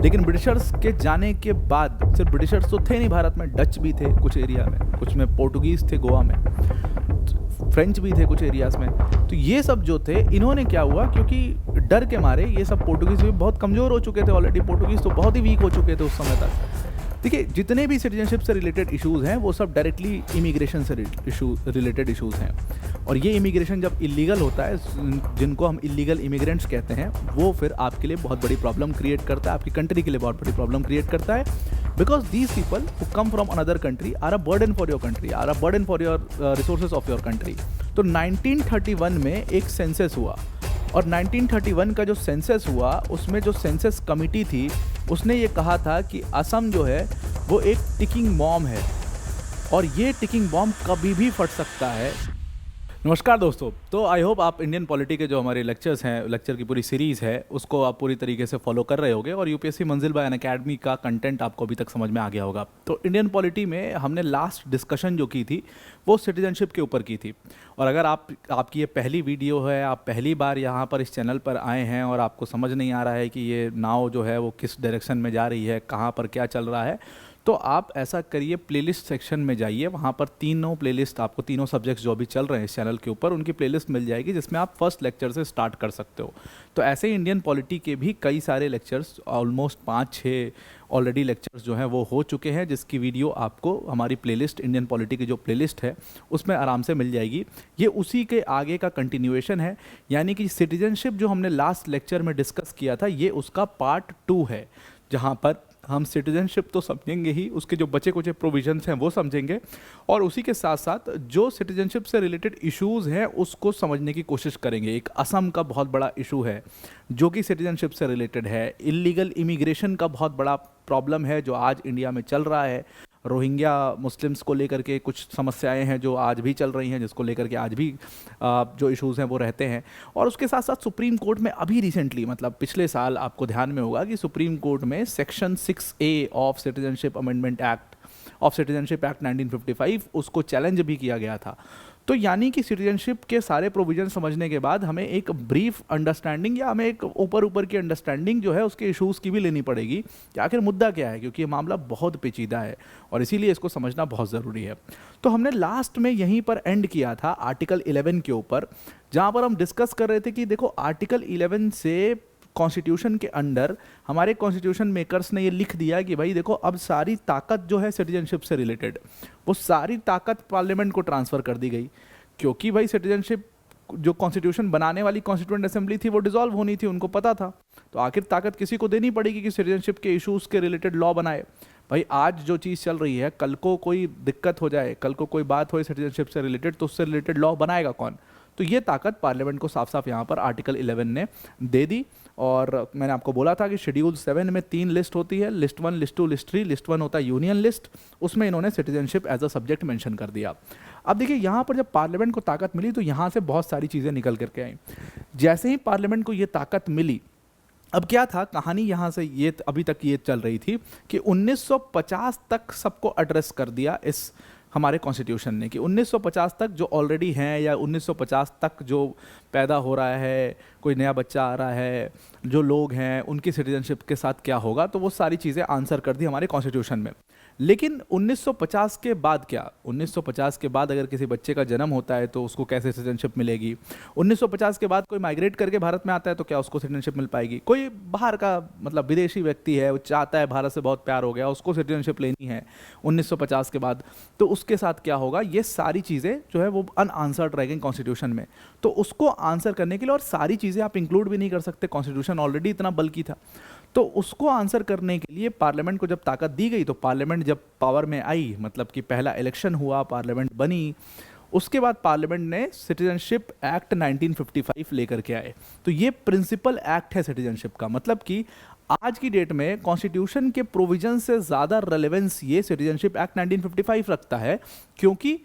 लेकिन ब्रिटिशर्स के जाने के बाद सिर्फ ब्रिटिशर्स तो थे नहीं भारत में, डच भी थे कुछ एरिया में, कुछ में पोर्टुगीज़ थे गोवा में, फ्रेंच भी थे कुछ एरियाज़ में। तो ये सब जो थे, इन्होंने क्या हुआ, क्योंकि डर के मारे ये सब पोर्टुगीज़ भी बहुत कमज़ोर हो चुके थे ऑलरेडी, पोर्टुगीज़ तो बहुत ही वीक हो चुके थे उस समय तक। देखिए, जितने भी सिटीजनशिप से रिलेटेड इश्यूज़ हैं वो सब डायरेक्टली इमिग्रेशन से रिलेटेड इश्यूज़ हैं। और ये इमिग्रेशन जब इलीगल होता है, जिनको हम इलीगल इमिग्रेंट्स कहते हैं, वो फिर आपके लिए बहुत बड़ी प्रॉब्लम क्रिएट करता है, आपकी कंट्री के लिए बहुत बड़ी प्रॉब्लम क्रिएट करता है। Because these people who come from another country are a burden for your country, are a burden for your resources of your country. तो 1931 में एक सेंसस हुआ, और 1931 का जो सेंसस हुआ उसमें जो सेंसस कमिटी थी उसने ये कहा था कि असम जो है वो एक टिकिंग बॉम्ब है, और ये टिकिंग बॉम्ब कभी भी फट सकता है। नमस्कार दोस्तों, तो आई होप आप इंडियन पॉलिटी के जो हमारे लेक्चर्स हैं, लेक्चर की पूरी सीरीज़ है, उसको आप पूरी तरीके से फॉलो कर रहे होगे, और यूपीएससी मंजिल बाय अनअकैडमी का कंटेंट आपको अभी तक समझ में आ गया होगा। तो इंडियन पॉलिटी में हमने लास्ट डिस्कशन जो की थी वो सिटीजनशिप के ऊपर की थी। और अगर आपकी ये पहली वीडियो है, आप पहली बार यहाँ पर इस चैनल पर आए हैं और आपको समझ नहीं आ रहा है कि ये नाव जो है वो किस डायरेक्शन में जा रही है, कहाँ पर क्या चल रहा है, तो आप ऐसा करिए, प्लेलिस्ट सेक्शन में जाइए, वहाँ पर तीनों प्लेलिस्ट आपको, तीनों सब्जेक्ट्स जो अभी चल रहे हैं इस चैनल के ऊपर, उनकी प्लेलिस्ट मिल जाएगी, जिसमें आप फर्स्ट लेक्चर से स्टार्ट कर सकते हो। तो ऐसे ही इंडियन पॉलिटी के भी कई सारे लेक्चर्स, ऑलमोस्ट 5-6 ऑलरेडी लेक्चर्स जो हैं वो हो चुके हैं, जिसकी वीडियो आपको हमारी प्लेलिस्ट, इंडियन पॉलिटी की जो प्लेलिस्ट है उसमें आराम से मिल जाएगी। ये उसी के आगे का कंटिन्यूएशन है, यानी कि सिटीजनशिप जो हमने लास्ट लेक्चर में डिस्कस किया था, ये उसका पार्ट 2 है, जहाँ पर हम सिटीजनशिप तो समझेंगे ही, उसके जो बचे कुछ प्रोविजंस हैं वो समझेंगे, और उसी के साथ साथ जो सिटीजनशिप से रिलेटेड इश्यूज़ हैं उसको समझने की कोशिश करेंगे। एक असम का बहुत बड़ा इशू है जो कि सिटीजनशिप से रिलेटेड है, इलीगल इमिग्रेशन का बहुत बड़ा प्रॉब्लम है जो आज इंडिया में चल रहा है, रोहिंग्या मुस्लिम्स को लेकर के कुछ समस्याएं हैं जो आज भी चल रही हैं, जिसको लेकर के आज भी जो इश्यूज़ हैं वो रहते हैं। और उसके साथ साथ सुप्रीम कोर्ट में अभी रिसेंटली, मतलब पिछले साल, आपको ध्यान में होगा कि सुप्रीम कोर्ट में section 6A of citizenship amendment act of citizenship act 1955 उसको चैलेंज भी किया गया था। तो यानी कि सिटीजनशिप के सारे प्रोविजन समझने के बाद हमें एक ब्रीफ अंडरस्टैंडिंग, या हमें एक ऊपर की अंडरस्टैंडिंग जो है उसके इश्यूज़ की भी लेनी पड़ेगी कि आखिर मुद्दा क्या है, क्योंकि ये मामला बहुत पेचीदा है और इसीलिए इसको समझना बहुत ज़रूरी है। तो हमने लास्ट में यहीं पर एंड किया था आर्टिकल 11 के ऊपर, जहाँ पर हम डिस्कस कर रहे थे कि देखो, आर्टिकल 11 से कॉन्स्टिट्यूशन के अंडर हमारे कॉन्स्टिट्यूशन मेकर्स ने ये लिख दिया कि भाई देखो, अब सारी ताकत जो है सिटीजनशिप से रिलेटेड, वो सारी ताकत पार्लियामेंट को ट्रांसफ़र कर दी गई, क्योंकि भाई सिटीजनशिप जो कॉन्स्टिट्यूशन बनाने वाली कॉन्स्टिट्यूएंट असेंबली थी वो डिसॉल्व होनी थी, उनको पता था। तो आखिर ताकत किसी को देनी पड़ेगी कि सिटीजनशिप के इशूज़ के रिलेटेड लॉ बनाए। भाई आज जो चीज़ चल रही है, कल को कोई दिक्कत हो जाए, कल को कोई बात हो सिटीजनशिप से रिलेटेड, तो उससे रिलेटेड लॉ बनाएगा कौन? तो ये ताकत पार्लियामेंट को साफ साफ यहाँ पर आर्टिकल 11 ने दे दी। और मैंने आपको बोला था कि शेड्यूल 7 में 3 लिस्ट होती है, लिस्ट 1, लिस्ट 2, लिस्ट 3। लिस्ट 1 होता है यूनियन लिस्ट, उसमें इन्होंने citizenship as a subject mention कर दिया। अब देखिए, यहाँ पर जब पार्लियामेंट को ताकत मिली तो यहाँ से बहुत सारी चीज़ें निकल करके आई। जैसे ही पार्लियामेंट को ये ताकत मिली, अब क्या था कहानी, यहाँ से ये अभी तक ये चल रही थी कि 1950 तक सबको एड्रेस कर दिया इस हमारे कॉन्स्टिट्यूशन ने, कि 1950 तक जो ऑलरेडी हैं, या 1950 तक जो पैदा हो रहा है, कोई नया बच्चा आ रहा है, जो लोग हैं उनकी सिटीजनशिप के साथ क्या होगा, तो वो सारी चीज़ें आंसर कर दी हमारे कॉन्स्टिट्यूशन में। लेकिन 1950 के बाद क्या, 1950 के बाद अगर किसी बच्चे का जन्म होता है तो उसको कैसे सिटीजनशिप मिलेगी? 1950 के बाद कोई माइग्रेट करके भारत में आता है तो क्या उसको सिटीजनशिप मिल पाएगी? कोई बाहर का, मतलब विदेशी व्यक्ति है, वो चाहता है, भारत से बहुत प्यार हो गया, उसको सिटीजनशिप लेनी है 1950 के बाद, तो उसके साथ क्या होगा? ये सारी चीज़ें जो है वो अनआंसर्ड रह गई कॉन्स्टिट्यूशन में। तो उसको आंसर करने के लिए, और सारी चीज़ें आप इंक्लूड भी नहीं कर सकते, कॉन्स्टिट्यूशन ऑलरेडी इतना बल्कि था, तो उसको आंसर करने के लिए पार्लियामेंट को जब ताकत दी गई, तो पार्लियामेंट जब पावर में आई, मतलब कि पहला इलेक्शन हुआ, पार्लियामेंट बनी, उसके बाद पार्लियामेंट ने सिटीजनशिप एक्ट 1955 लेकर के आए। तो ये प्रिंसिपल एक्ट है सिटीजनशिप का, मतलब कि आज की डेट में कॉन्स्टिट्यूशन के प्रोविजन से ज़्यादा रेलेवेंस ये सिटीजनशिप एक्ट 1955 रखता है, क्योंकि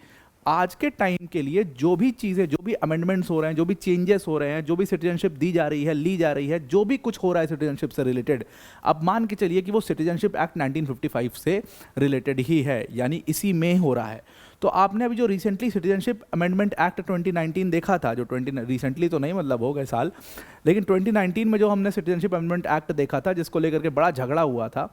आज के टाइम के लिए जो भी चीज़ें, जो भी अमेंडमेंट्स हो रहे हैं, जो भी चेंजेस हो रहे हैं, जो भी सिटीजनशिप दी जा रही है, ली जा रही है, जो भी कुछ हो रहा है सिटीजनशिप से रिलेटेड, अब मान के चलिए कि वो सिटीजनशिप एक्ट 1955 से रिलेटेड ही है, यानी इसी में हो रहा है। तो आपने अभी जो रिसेंटली सिटीजनशिप अमेंडमेंट एक्ट 2019 देखा था, जो 20 रिसेंटली तो नहीं, मतलब हो गए साल, लेकिन 2019 में जो हमने सिटीजनशिप अमेंडमेंट एक्ट देखा था जिसको लेकर के बड़ा झगड़ा हुआ था,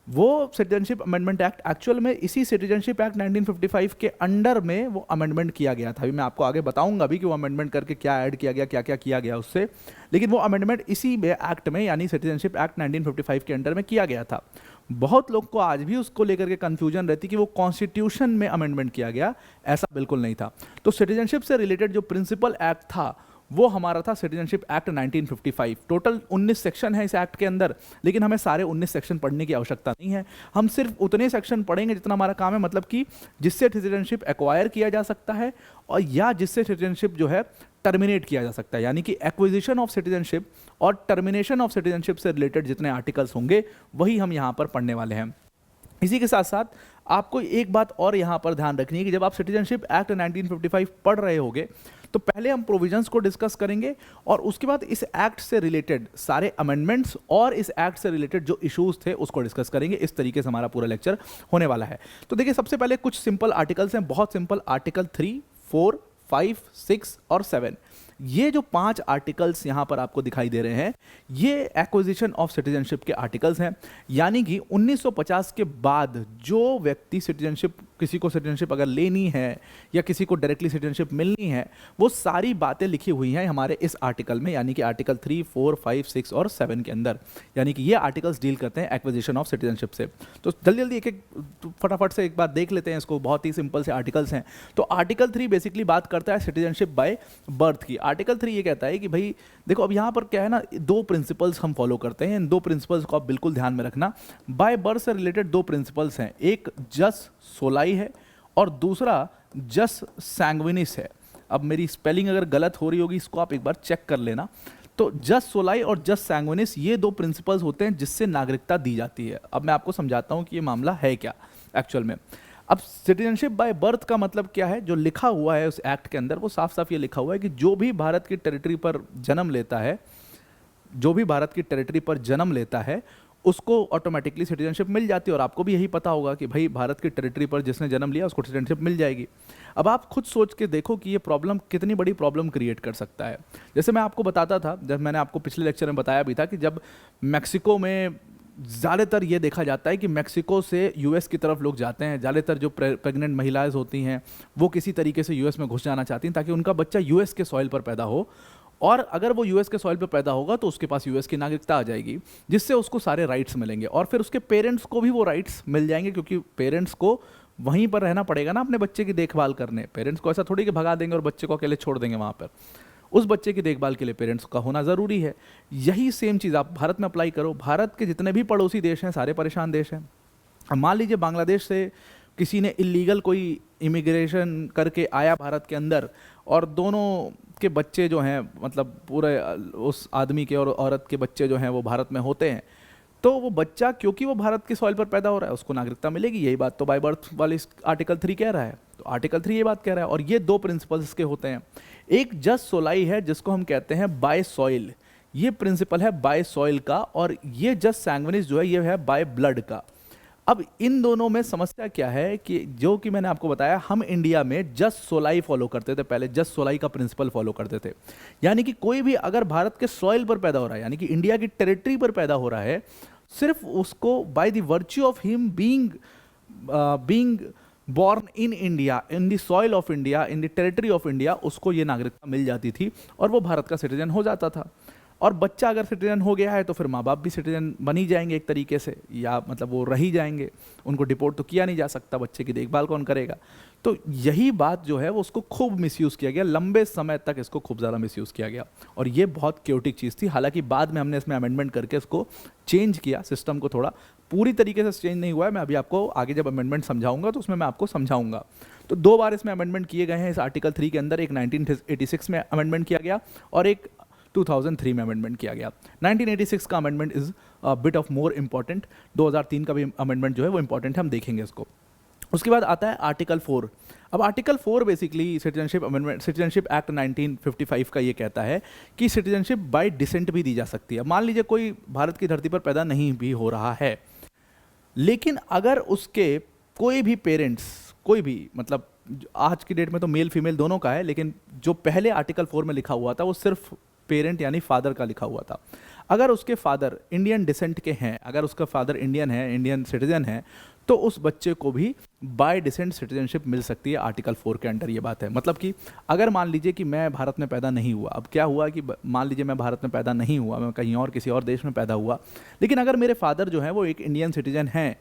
वो सिटीजनशिप अमेंडमेंट एक्ट एक्चुअल में इसी सिटीजनशिप एक्ट 1955 के अंडर में वो अमेंडमेंट किया गया था। अभी मैं आपको आगे बताऊंगा भी कि वो अमेंडमेंट करके क्या ऐड किया गया, क्या क्या किया गया उससे, लेकिन वो अमेंडमेंट इसी में एक्ट में यानी सिटीजनशिप एक्ट 1955 के अंडर में किया गया था। बहुत लोग को आज भी उसको लेकर के कंफ्यूजन रहती कि वो कॉन्स्टिट्यूशन में अमेंडमेंट किया गया, ऐसा बिल्कुल नहीं था। तो सिटीजनशिप से रिलेटेड जो प्रिंसिपल एक्ट था वो हमारा था सिटीजनशिप एक्ट 1955। टोटल 19 सेक्शन है इस एक्ट के अंदर, लेकिन हमें सारे 19 सेक्शन पढ़ने की आवश्यकता नहीं है। हम सिर्फ उतने सेक्शन पढ़ेंगे जितना हमारा काम है, मतलब कि जिससे सिटीजनशिप एक्वायर किया जा सकता है और या जिससे सिटीजनशिप जो है टर्मिनेट किया जा सकता है, यानी कि एक्विजिशन ऑफ सिटीजनशिप और टर्मिनेशन ऑफ सिटीजनशिप से रिलेटेड जितने आर्टिकल्स होंगे वही हम यहाँ पर पढ़ने वाले हैं। इसी के साथ साथ आपको एक बात और यहाँ पर ध्यान रखनी है कि जब आप सिटीजनशिप एक्ट 1955 पढ़ रहे होगे तो पहले हम प्रोविजंस को डिस्कस करेंगे और उसके बाद इस एक्ट से रिलेटेड सारे अमेंडमेंट्स और इस एक्ट से रिलेटेड जो इश्यूज थे उसको डिस्कस करेंगे। इस तरीके से हमारा पूरा लेक्चर होने वाला है। तो देखिए, सबसे पहले कुछ सिंपल आर्टिकल्स हैं, बहुत सिंपल। आर्टिकल 3, 4, 5, 6 और 7, ये जो 5 आर्टिकल्स यहाँ पर आपको दिखाई दे रहे हैं, ये एक्विजिशन ऑफ सिटीजनशिप के आर्टिकल्स हैं। यानी कि 1950 के बाद जो व्यक्ति सिटीजनशिप, किसी को सिटीजनशिप अगर लेनी है या किसी को डायरेक्टली सिटीजनशिप मिलनी है, वो सारी बातें लिखी हुई हैं हमारे इस आर्टिकल में, यानी कि आर्टिकल 3, 4, 5, 6 और 7 के अंदर। यानी कि ये आर्टिकल्स डील करते हैं एक्विजिशन ऑफ सिटीजनशिप से। तो जल्दी जल्दी एक एक फटाफट से एक बात देख लेते हैं इसको, बहुत ही सिंपल से आर्टिकल्स हैं। तो आर्टिकल 3 बेसिकली बात करता है सिटीजनशिप बाय बर्थ की। आर्टिकल 3 ये कहता है कि भाई देखो, अब यहाँ पर क्या है ना, 2 प्रिंसिपल्स हम फॉलो करते हैं। इन 2 प्रिंसिपल्स को आप बिल्कुल ध्यान में रखना। बाय बर्थ से रिलेटेड 2 प्रिंसिपल्स हैं, एक जस सोलाई है और दूसरा जस सैंग्विनिस है। अब मेरी स्पेलिंग अगर गलत हो रही होगी, इसको आप एक बार चेक कर लेना। तो जस सोलाई और जस सैंग्विनिस ये 2 प्रिंसिपल्स होते हैं जिससे नागरिकता दी जाती है। अब मैं आपको समझाता हूँ कि ये मामला है क्या एक्चुअल में। अब सिटीजनशिप बाय बर्थ का मतलब क्या है, जो लिखा हुआ है उस एक्ट के अंदर वो साफ साफ ये लिखा हुआ है कि जो भी भारत की टेरिटरी पर जन्म लेता है, जो भी भारत की टेरिटरी पर जन्म लेता है उसको ऑटोमेटिकली सिटीजनशिप मिल जाती है। और आपको भी यही पता होगा कि भाई भारत की टेरिटरी पर जिसने जन्म लिया उसको सिटीजनशिप मिल जाएगी। अब आप खुद सोच के देखो कि ये प्रॉब्लम कितनी बड़ी प्रॉब्लम क्रिएट कर सकता है। जैसे मैं आपको बताता था, जब मैंने आपको पिछले लेक्चर में बताया भी था कि जब मैक्सिको में ज़्यादातर ये देखा जाता है कि मैक्सिको से यूएस की तरफ लोग जाते हैं, ज़्यादातर जो प्रेग्नेंट महिलाएं होती हैं वो किसी तरीके से यूएस में घुस जाना चाहती हैं ताकि उनका बच्चा यूएस के सॉइल पर पैदा हो, और अगर वो यूएस के सॉइल पर पैदा होगा तो उसके पास यूएस की नागरिकता आ जाएगी, जिससे उसको सारे राइट्स मिलेंगे और फिर उसके पेरेंट्स को भी वो राइट्स मिल जाएंगे, क्योंकि पेरेंट्स को वहीं पर रहना पड़ेगा ना अपने बच्चे की देखभाल करने। पेरेंट्स को ऐसा थोड़ी कि भगा देंगे और बच्चे को अकेले छोड़ देंगे वहाँ पर। उस बच्चे की देखभाल के लिए पेरेंट्स का होना ज़रूरी है। यही सेम चीज़ आप भारत में अप्लाई करो। भारत के जितने भी पड़ोसी देश हैं सारे परेशान देश हैं। अब मान लीजिए बांग्लादेश से किसी ने इलीगल कोई इमिग्रेशन करके आया भारत के अंदर, और दोनों के बच्चे जो हैं, मतलब पूरे उस आदमी के और औरत के बच्चे जो हैं वो भारत में होते हैं, तो वो बच्चा क्योंकि वो भारत के सॉइल पर पैदा हो रहा है उसको नागरिकता मिलेगी। यही बात तो बाय बर्थ वाले आर्टिकल 3 कह रहा है। तो आर्टिकल 3 ये बात कह रहा है, और ये 2 प्रिंसिपल्स के होते हैं। एक जस सोलाई है जिसको हम कहते हैं बाय सॉइल, ये प्रिंसिपल है बाय सॉइल का, और ये जस सैंग्विनिस जो है ये है बाय ब्लड का। अब इन दोनों में समस्या क्या है कि जो कि मैंने आपको बताया, हम इंडिया में जस सोलाई फॉलो करते थे, पहले जस सोलाई का प्रिंसिपल फॉलो करते थे। यानी कि कोई भी अगर भारत के सॉइल पर पैदा हो रहा है, यानी कि इंडिया की टेरिटरी पर पैदा हो रहा है, सिर्फ उसको by the virtue of him being born in India, in the soil of India, in the territory of India, उसको ये नागरिकता मिल जाती थी और वो भारत का सिटीजन हो जाता था। और बच्चा अगर सिटीजन हो गया है तो फिर माँ बाप भी सिटीजन बन ही जाएंगे एक तरीके से, या मतलब वो रह ही जाएंगे, उनको डिपोर्ट तो किया नहीं जा सकता, बच्चे की देखभाल कौन करेगा। तो यही बात जो है वो उसको खूब मिसयूज़ किया गया, लंबे समय तक इसको खूब ज़्यादा मिसयूज़ किया गया, और ये बहुत क्योटिक चीज़ थी। हालांकि बाद में हमने इसमें अमेंडमेंट करके इसको चेंज किया, सिस्टम को थोड़ा, पूरी तरीके से चेंज नहीं हुआ है। मैं अभी आपको आगे जब अमेंडमेंट समझाऊंगा तो उसमें मैं आपको समझाऊंगा। तो 2 बार इसमें अमेंडमेंट किए गए हैं इस आर्टिकल 3 के अंदर। एक 1986 में अमेंडमेंट किया गया और एक 2003 में अमेंडमेंट किया गया। 1986 का amendment is bit of more important. 2003 का भी अमेंडमेंट जो है वो इंपॉर्टेंट है, हम देखेंगे इसको। उसके बाद आता है आर्टिकल 4। अब article 4 basically citizenship amendment, citizenship act 1955 का ये कहता है कि सिटीजनशिप बाय डिसेंट भी दी जा सकती है। मान लीजिए कोई भारत की धरती पर पैदा नहीं भी हो रहा है, लेकिन अगर उसके कोई भी पेरेंट्स, कोई भी मतलब आज की डेट में तो मेल फीमेल दोनों का है, लेकिन जो पहले आर्टिकल 4 में लिखा हुआ था वो सिर्फ पेरेंट यानी फादर का लिखा हुआ था। अगर उसके फादर इंडियन डिसेंट के हैं, अगर उसका फादर इंडियन है, इंडियन सिटीजन है, तो उस बच्चे को भी बाय डिसेंट सिटीजनशिप मिल सकती है आर्टिकल 4 के अंडर। ये बात है, मतलब कि अगर मान लीजिए कि मैं भारत में पैदा नहीं हुआ, अब क्या हुआ कि मान लीजिए मैं भारत में पैदा नहीं हुआ, मैं कहीं और किसी और देश में पैदा हुआ, लेकिन अगर मेरे फादर जो है वो एक इंडियन सिटीजन हैं,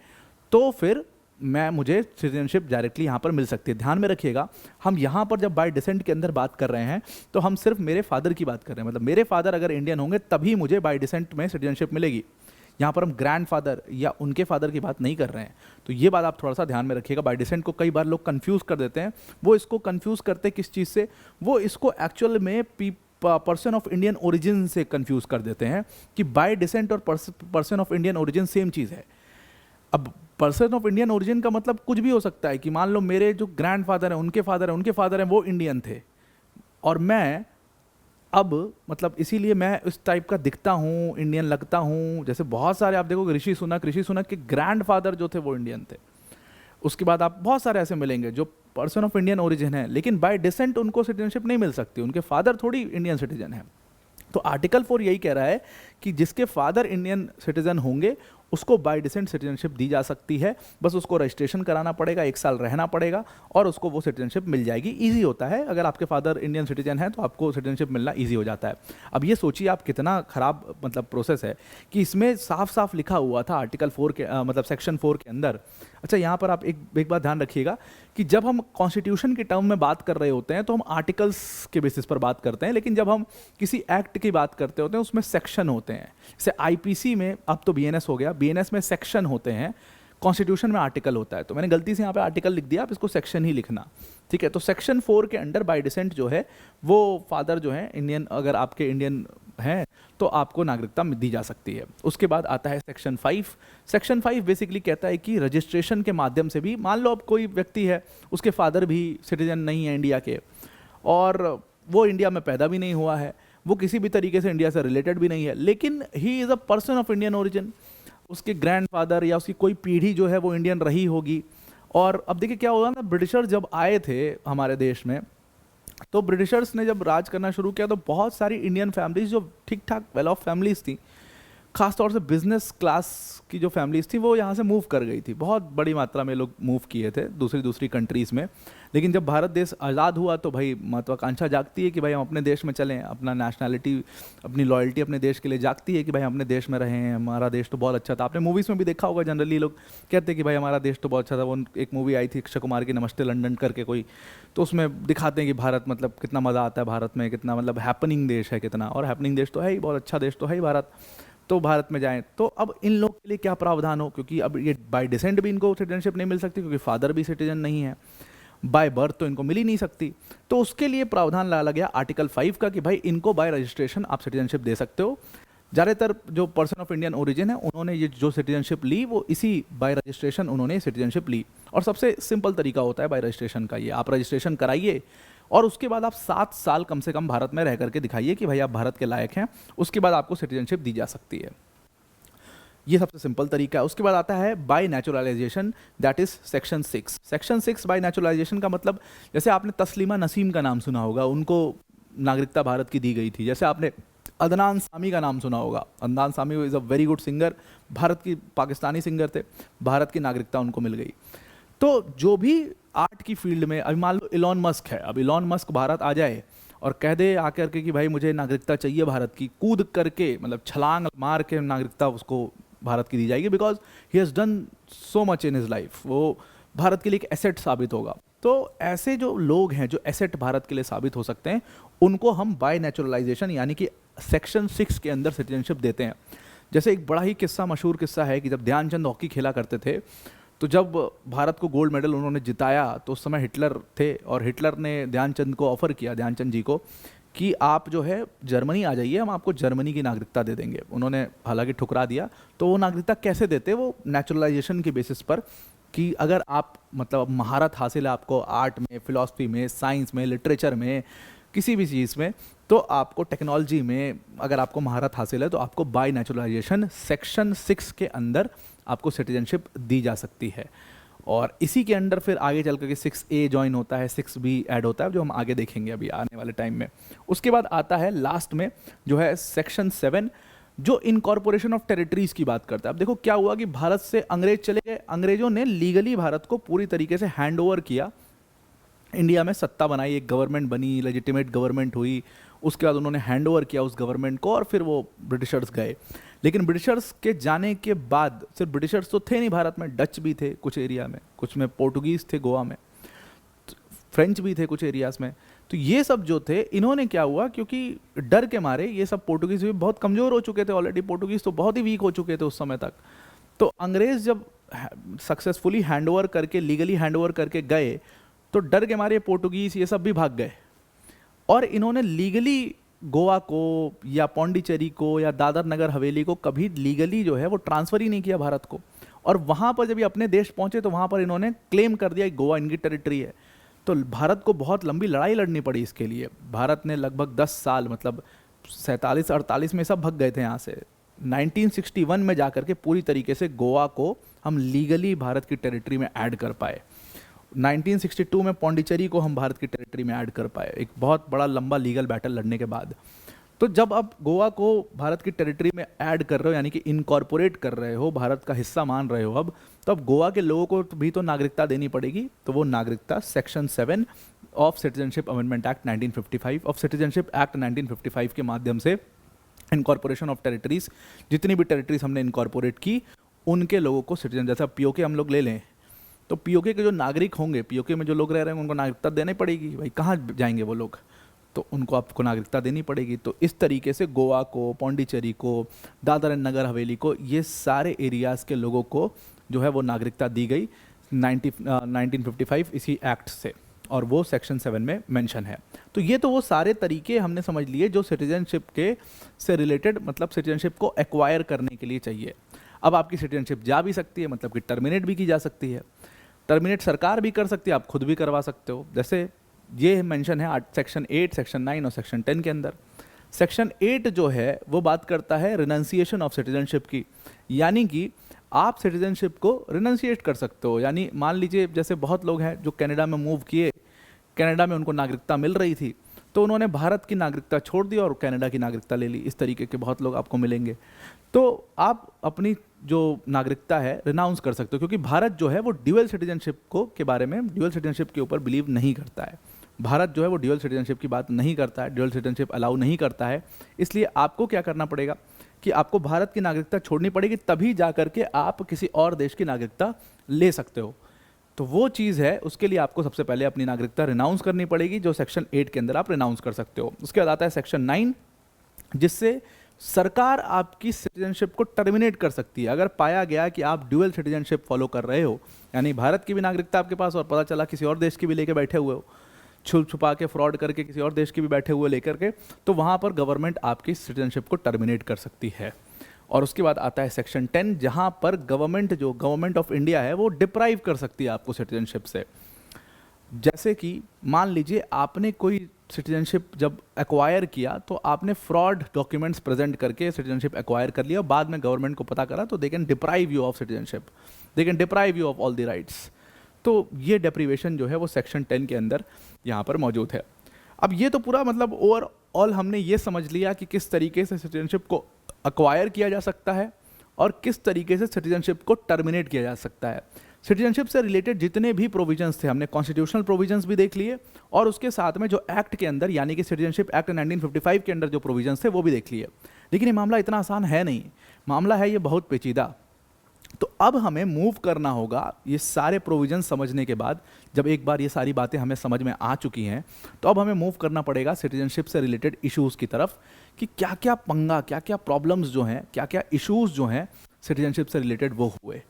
तो फिर मुझे सिटीजनशिप डायरेक्टली यहाँ पर मिल सकती है। ध्यान में रखिएगा, हम यहाँ पर जब बाय डिसेंट के अंदर बात कर रहे हैं तो हम सिर्फ मेरे फादर की बात कर रहे हैं, मतलब मेरे फादर अगर इंडियन होंगे तभी मुझे बाय डिसेंट में सिटीजनशिप मिलेगी। यहाँ पर हम ग्रैंडफादर या उनके फादर की बात नहीं कर रहे हैं। तो ये बात आप थोड़ा सा ध्यान में रखिएगा। बाय डिसेंट को कई बार लोग कंफ्यूज कर देते हैं। वो इसको कंफ्यूज करते किस चीज़ से, वो इसको एक्चुअल में पर्सन ऑफ इंडियन ओरिजिन से कंफ्यूज कर देते हैं कि बाय डिसेंट और person of Indian origin same चीज़ है। अब पर्सन ऑफ इंडियन ओरिजिन का मतलब कुछ भी हो सकता है कि मान लो मेरे जो ग्रैंडफादर हैं, उनके फादर हैं वो इंडियन थे, और मैं अब मतलब इसीलिए मैं उस टाइप का दिखता हूँ, इंडियन लगता हूँ। जैसे बहुत सारे आप देखोगे, ऋषि सुनक के ग्रैंडफादर जो थे वो इंडियन थे। उसके बाद आप बहुत सारे ऐसे मिलेंगे जो पर्सन ऑफ इंडियन ओरिजिन है, लेकिन बाय डिसेंट उनको सिटीजनशिप नहीं मिल सकती, उनके फादर थोड़ी इंडियन सिटीजन है। तो आर्टिकल 4 यही कह रहा है कि जिसके फादर इंडियन सिटीजन होंगे उसको बाय डिसेंट सिटीजनशिप दी जा सकती है। बस उसको रजिस्ट्रेशन कराना पड़ेगा, 1 साल रहना पड़ेगा और उसको वो सिटीजनशिप मिल जाएगी। ईजी होता है, अगर आपके फादर इंडियन सिटीजन है तो आपको सिटीजनशिप मिलना ईजी हो जाता है। अब ये सोचिए आप कितना ख़राब मतलब प्रोसेस है कि इसमें साफ साफ लिखा हुआ था आर्टिकल 4 के मतलब सेक्शन 4 के अंदर। अच्छा, यहाँ पर आप एक बात ध्यान रखिएगा कि जब हम कॉन्स्टिट्यूशन के टर्म में बात कर रहे होते हैं तो हम आर्टिकल्स के बेसिस पर बात करते हैं, लेकिन जब हम किसी एक्ट की बात करते होते हैं उसमें सेक्शन होते हैं। जैसे आईपीसी में, अब तो बीएनएस हो गया, बीएनएस में सेक्शन होते हैं, कॉन्स्टिट्यूशन में आर्टिकल होता है। तो मैंने गलती से यहाँ पे आर्टिकल लिख दिया, आप इसको सेक्शन ही लिखना, ठीक है। तो सेक्शन 4 के अंडर बाय डिसेंट जो है वो फादर जो है इंडियन, अगर आपके इंडियन हैं तो आपको नागरिकता दी जा सकती है। उसके बाद आता है सेक्शन 5। सेक्शन 5 बेसिकली कहता है कि रजिस्ट्रेशन के माध्यम से भी, मान लो अब कोई व्यक्ति है, उसके फादर भी सिटीजन नहीं है इंडिया के, और वो इंडिया में पैदा भी नहीं हुआ है, वो किसी भी तरीके से इंडिया से रिलेटेड भी नहीं है, लेकिन he is a person of Indian origin. उसके ग्रैंडफादर या उसकी कोई पीढ़ी जो है वो इंडियन रही होगी। और अब देखिए क्या होगा ना, ब्रिटिशर जब आए थे हमारे देश में, तो ब्रिटिशर्स ने जब राज करना शुरू किया तो बहुत सारी इंडियन फैमिलीज जो ठीक ठाक वेल ऑफ फैमिलीज थी, खासतौर से बिजनेस क्लास की जो फैमिलीज थी, वो यहाँ से मूव कर गई थी। बहुत बड़ी मात्रा में लोग मूव किए थे दूसरी कंट्रीज़ में। लेकिन जब भारत देश आज़ाद हुआ तो भाई महत्वाकांक्षा जागती है कि भाई हम अपने देश में चलें, अपना नेशनैलिटी, अपनी लॉयल्टी अपने देश के लिए जागती है कि भाई हम अपने देश में रहें, हमारा देश तो बहुत अच्छा था। आपने मूवीज़ में भी देखा होगा, जनरली लोग कहते हैं कि भाई हमारा देश तो बहुत अच्छा था। वो एक मूवी आई थी अक्षय कुमार की, नमस्ते लंदन करके कोई, तो उसमें दिखाते हैं कि भारत मतलब कितना मज़ा आता है भारत में, कितना मतलब हैपनिंग देश है कितना, और हैपनिंग देश तो है ही, बहुत अच्छा देश तो है ही भारत, तो भारत में जाएं। तो अब इन लोग के लिए क्या प्रावधान हो, क्योंकि अब ये बाय डिसेंट भी इनको सिटीजनशिप नहीं मिल सकती क्योंकि फादर भी सिटीजन नहीं है, बाय बर्थ तो इनको मिल ही नहीं सकती। तो उसके लिए प्रावधान डाला गया आर्टिकल 5 का कि भाई इनको बाय रजिस्ट्रेशन आप सिटीजनशिप दे सकते हो। ज़्यादातर जो पर्सन ऑफ इंडियन ओरिजिन है उन्होंने ये जो सिटीजनशिप ली वो इसी बाय रजिस्ट्रेशन उन्होंने सिटीजनशिप ली। और सबसे सिंपल तरीका होता है बाय रजिस्ट्रेशन का, ये आप रजिस्ट्रेशन कराइए और उसके बाद आप 7 साल कम से कम भारत में रह करके दिखाइए कि भाई आप भारत के लायक हैं, उसके बाद आपको सिटीजनशिप दी जा सकती है। ये सबसे सिंपल तरीका है। उसके बाद आता है bye naturalisation, that is section 6। Section 6 bye naturalisation का मतलब, जैसे आपने तस्लीमा नसीम का नाम सुना होगा, उनको नागरिकता भारत की दी गई थी। जैसे आपने अदनान सामी का नाम सुना होगा, Adnan Sami is a very good singer, Bharat की पाकिस्तानी सिंगर थे, भारत की नागरिकता उनको मिल गई। तो जो भी आर्ट की फील्ड में, अभी मान लो इलॉन मस्क है, अब इलॉन मस्क भारत आ जाए और कह दे आकर के कि भाई मुझे नागरिकता चाहिए भारत की, कूद करके मतलब छलांग मार के नागरिकता उसको भारत की दी जाएगी, because he has done so much in his life, वो भारत के लिए एक एसेट साबित होगा। तो ऐसे जो लोग हैं जो एसेट भारत के लिए साबित हो सकते हैं, उनको हम बाय नेचुरलाइजेशन यानी कि सेक्शन 6 के अंदर सिटीजनशिप देते हैं। जैसे एक बड़ा ही किस्सा, मशहूर किस्सा है कि जब ध्यानचंद हॉकी खेला करते थे, तो जब भारत को गोल्ड मेडल उन्होंने जिताया तो उस समय हिटलर थे, और हिटलर ने ध्यानचंद को ऑफ़र किया, ध्यानचंद जी को, कि आप जो है जर्मनी आ जाइए, हम आपको जर्मनी की नागरिकता दे देंगे। उन्होंने हालांकि ठुकरा दिया। तो वो नागरिकता कैसे देते, वो नेचुरलाइजेशन के बेसिस पर कि अगर आप मतलब महारत हासिल है आपको आर्ट में, फिलॉसफी में, साइंस में, लिटरेचर में, किसी भी चीज़ में, तो आपको टेक्नोलॉजी में अगर आपको महारत हासिल है तो आपको बाय नेचुरलाइजेशन सेक्शन 6 के अंदर आपको सिटीजनशिप दी जा सकती है। और इसी के अंडर फिर आगे चल करके 6A ज्वाइन होता है, 6B ऐड होता है, जो हम आगे देखेंगे अभी आने वाले टाइम में। उसके बाद आता है लास्ट में जो है सेक्शन 7, जो इनकॉर्पोरेशन ऑफ टेरिटरीज की बात करता है। अब देखो क्या हुआ कि भारत से अंग्रेज चले गए, अंग्रेजों ने लीगली भारत को पूरी तरीके से हैंड ओवर किया, इंडिया में सत्ता बनाई, एक गवर्नमेंट बनी, लेजिटिमेट गवर्नमेंट हुई, उसके बाद उन्होंने हैंड ओवर किया उस गवर्नमेंट को और फिर वो ब्रिटिशर्स गए। लेकिन ब्रिटिशर्स के जाने के बाद सिर्फ ब्रिटिशर्स तो थे नहीं भारत में, डच भी थे कुछ एरिया में, कुछ में पोर्टुगीज़ थे गोवा में, फ्रेंच भी थे कुछ एरियाज़ में। तो ये सब जो थे, इन्होंने क्या हुआ, क्योंकि डर के मारे ये सब पोर्टुगीज़ भी बहुत कमज़ोर हो चुके थे ऑलरेडी, पोर्टुगीज़ तो बहुत ही वीक हो चुके थे उस समय तक। तो अंग्रेज़ जब सक्सेसफुली हैंड ओवर करके, लीगली हैंड ओवर करके गए, तो डर के मारे पोर्टुगीज़ ये सब भी भाग गए और इन्होंने लीगली गोवा को या पौंडीचेरी को या दादर नगर हवेली को कभी लीगली जो है वो ट्रांसफ़र ही नहीं किया भारत को। और वहाँ पर जब ये अपने देश पहुँचे तो वहाँ पर इन्होंने क्लेम कर दिया कि गोवा इनकी टेरिटरी है। तो भारत को बहुत लंबी लड़ाई लड़नी पड़ी इसके लिए। भारत ने लगभग 10 साल, मतलब 47-48 में सब भग गए थे यहाँ से। 1961 में जाकर के पूरी तरीके से गोवा को हम लीगली भारत की टेरिटरी में ऐड कर पाए। 1962 में पौंडीचेरी को हम भारत की टेरिटरी में ऐड कर पाए, एक बहुत बड़ा लंबा लीगल बैटल लड़ने के बाद। तो जब आप गोवा को भारत की टेरिटरी में ऐड कर रहे हो, यानी कि इनकॉर्पोरेट कर रहे हो, भारत का हिस्सा मान रहे हो अब, तो अब गोवा के लोगों को भी तो नागरिकता देनी पड़ेगी। तो वो नागरिकता section 7 of citizenship amendment act 1955 of citizenship act 1955 के माध्यम से इनकॉर्पोरेशन ऑफ टेरिटरीज, जितनी भी टेरिटरीज हमने इनकॉर्पोरेट की उनके लोगों को सिटीजन, जैसा पीओके हम लोग ले लें तो पीओके के जो नागरिक होंगे, पीओके में जो लोग रह रहे हैं उनको नागरिकता देनी पड़ेगी। भाई कहाँ जाएंगे वो लोग, तो उनको आपको नागरिकता देनी पड़ेगी। तो इस तरीके से गोवा को, पौंडीचेरी को, दादर एंड नगर हवेली को, ये सारे एरियाज़ के लोगों को जो है वो नागरिकता दी गई 1955 इसी एक्ट से, और वो सेक्शन 7 में मेंशन है। तो ये तो वो सारे तरीके हमने समझ लिए जो सिटीजनशिप के से रिलेटेड, मतलब सिटीजनशिप को एक्वायर करने के लिए चाहिए। अब आपकी सिटीजनशिप जा भी सकती है, मतलब कि टर्मिनेट भी की जा सकती है। टर्मिनेट सरकार भी कर सकती है, आप खुद भी करवा सकते हो, जैसे ये मेंशन है सेक्शन 8, सेक्शन 9 और सेक्शन 10 के अंदर। सेक्शन 8 जो है वो बात करता है रिनंसिएशन ऑफ सिटीजनशिप की, यानी कि आप सिटीजनशिप को रिनंसिएट कर सकते हो। यानी मान लीजिए जैसे बहुत लोग हैं जो कनाडा में मूव किए, कनाडा में उनको नागरिकता मिल रही थी तो उन्होंने भारत की नागरिकता छोड़ दी और कनाडा की नागरिकता ले ली। इस तरीके के बहुत लोग आपको मिलेंगे। तो आप अपनी जो नागरिकता है रिनाउंस कर सकते हो, क्योंकि भारत जो है वो ड्यूअल सिटीजनशिप को के बारे में, ड्यूअल सिटीजनशिप के ऊपर बिलीव नहीं करता है। भारत जो है वो ड्यूअल सिटीजनशिप की बात नहीं करता है, ड्यूअल सिटीजनशिप अलाउ नहीं करता है। इसलिए आपको क्या करना पड़ेगा कि आपको भारत की नागरिकता छोड़नी पड़ेगी, तभी जा करके आप किसी और देश की नागरिकता ले सकते हो। तो वो चीज़ है, उसके लिए आपको सबसे पहले अपनी नागरिकता रिनाउंस करनी पड़ेगी, जो सेक्शन 8 के अंदर आप रिनाउंस कर सकते हो। उसके बाद आता है सेक्शन 9, जिससे सरकार आपकी सिटीजनशिप को टर्मिनेट कर सकती है। अगर पाया गया कि आप ड्यूअल सिटीजनशिप फॉलो कर रहे हो, यानी भारत की भी नागरिकता आपके पास और पता चला किसी और देश की भी लेके बैठे हुए हो, छुप छुपा के फ्रॉड करके किसी और देश की भी बैठे हुए लेकर के, तो वहाँ पर गवर्नमेंट आपकी सिटीजनशिप को टर्मिनेट कर सकती है। और उसके बाद आता है सेक्शन 10, जहाँ पर गवर्नमेंट ऑफ इंडिया है वो डिप्राइव कर सकती है आपको सिटीजनशिप से। जैसे कि मान लीजिए आपने कोई सिटीजनशिप जब एक्वायर किया तो आपने फ्रॉड डॉक्यूमेंट्स प्रेजेंट करके सिटीजनशिप एक्वायर कर लिया, बाद में गवर्नमेंट को पता करा तो they can deprive you of citizenship, they can deprive you of all the rights. तो ये डेप्रीवेशन जो है वो सेक्शन 10 के अंदर यहाँ पर मौजूद है। अब ये तो पूरा मतलब ओवरऑल हमने ये समझ लिया कि किस तरीके से सिटीजनशिप को एक्वायर किया जा सकता है और किस तरीके से सिटीजनशिप को टर्मिनेट किया जा सकता है। सिटीजनशिप से रिलेटेड जितने भी प्रोविजंस थे, हमने कॉन्स्टिट्यूशनल प्रोविजंस भी देख लिए, और उसके साथ में जो एक्ट के अंदर, यानी कि सिटीजनशिप एक्ट 1955 के अंदर जो प्रोविजंस थे वो भी देख लिए। लेकिन ये मामला इतना आसान है नहीं, मामला है ये बहुत पेचीदा। तो अब हमें मूव करना होगा ये सारे प्रोविजन समझने के बाद। जब एक बार ये सारी बातें हमें समझ में आ चुकी हैं तो अब हमें मूव करना पड़ेगा सिटीजनशिप से रिलेटेड इश्यूज़ की तरफ, कि क्या क्या पंगा, क्या क्या प्रॉब्लम्स जो हैं, क्या क्या इश्यूज़ जो हैं सिटीजनशिप से रिलेटेड वो हुए।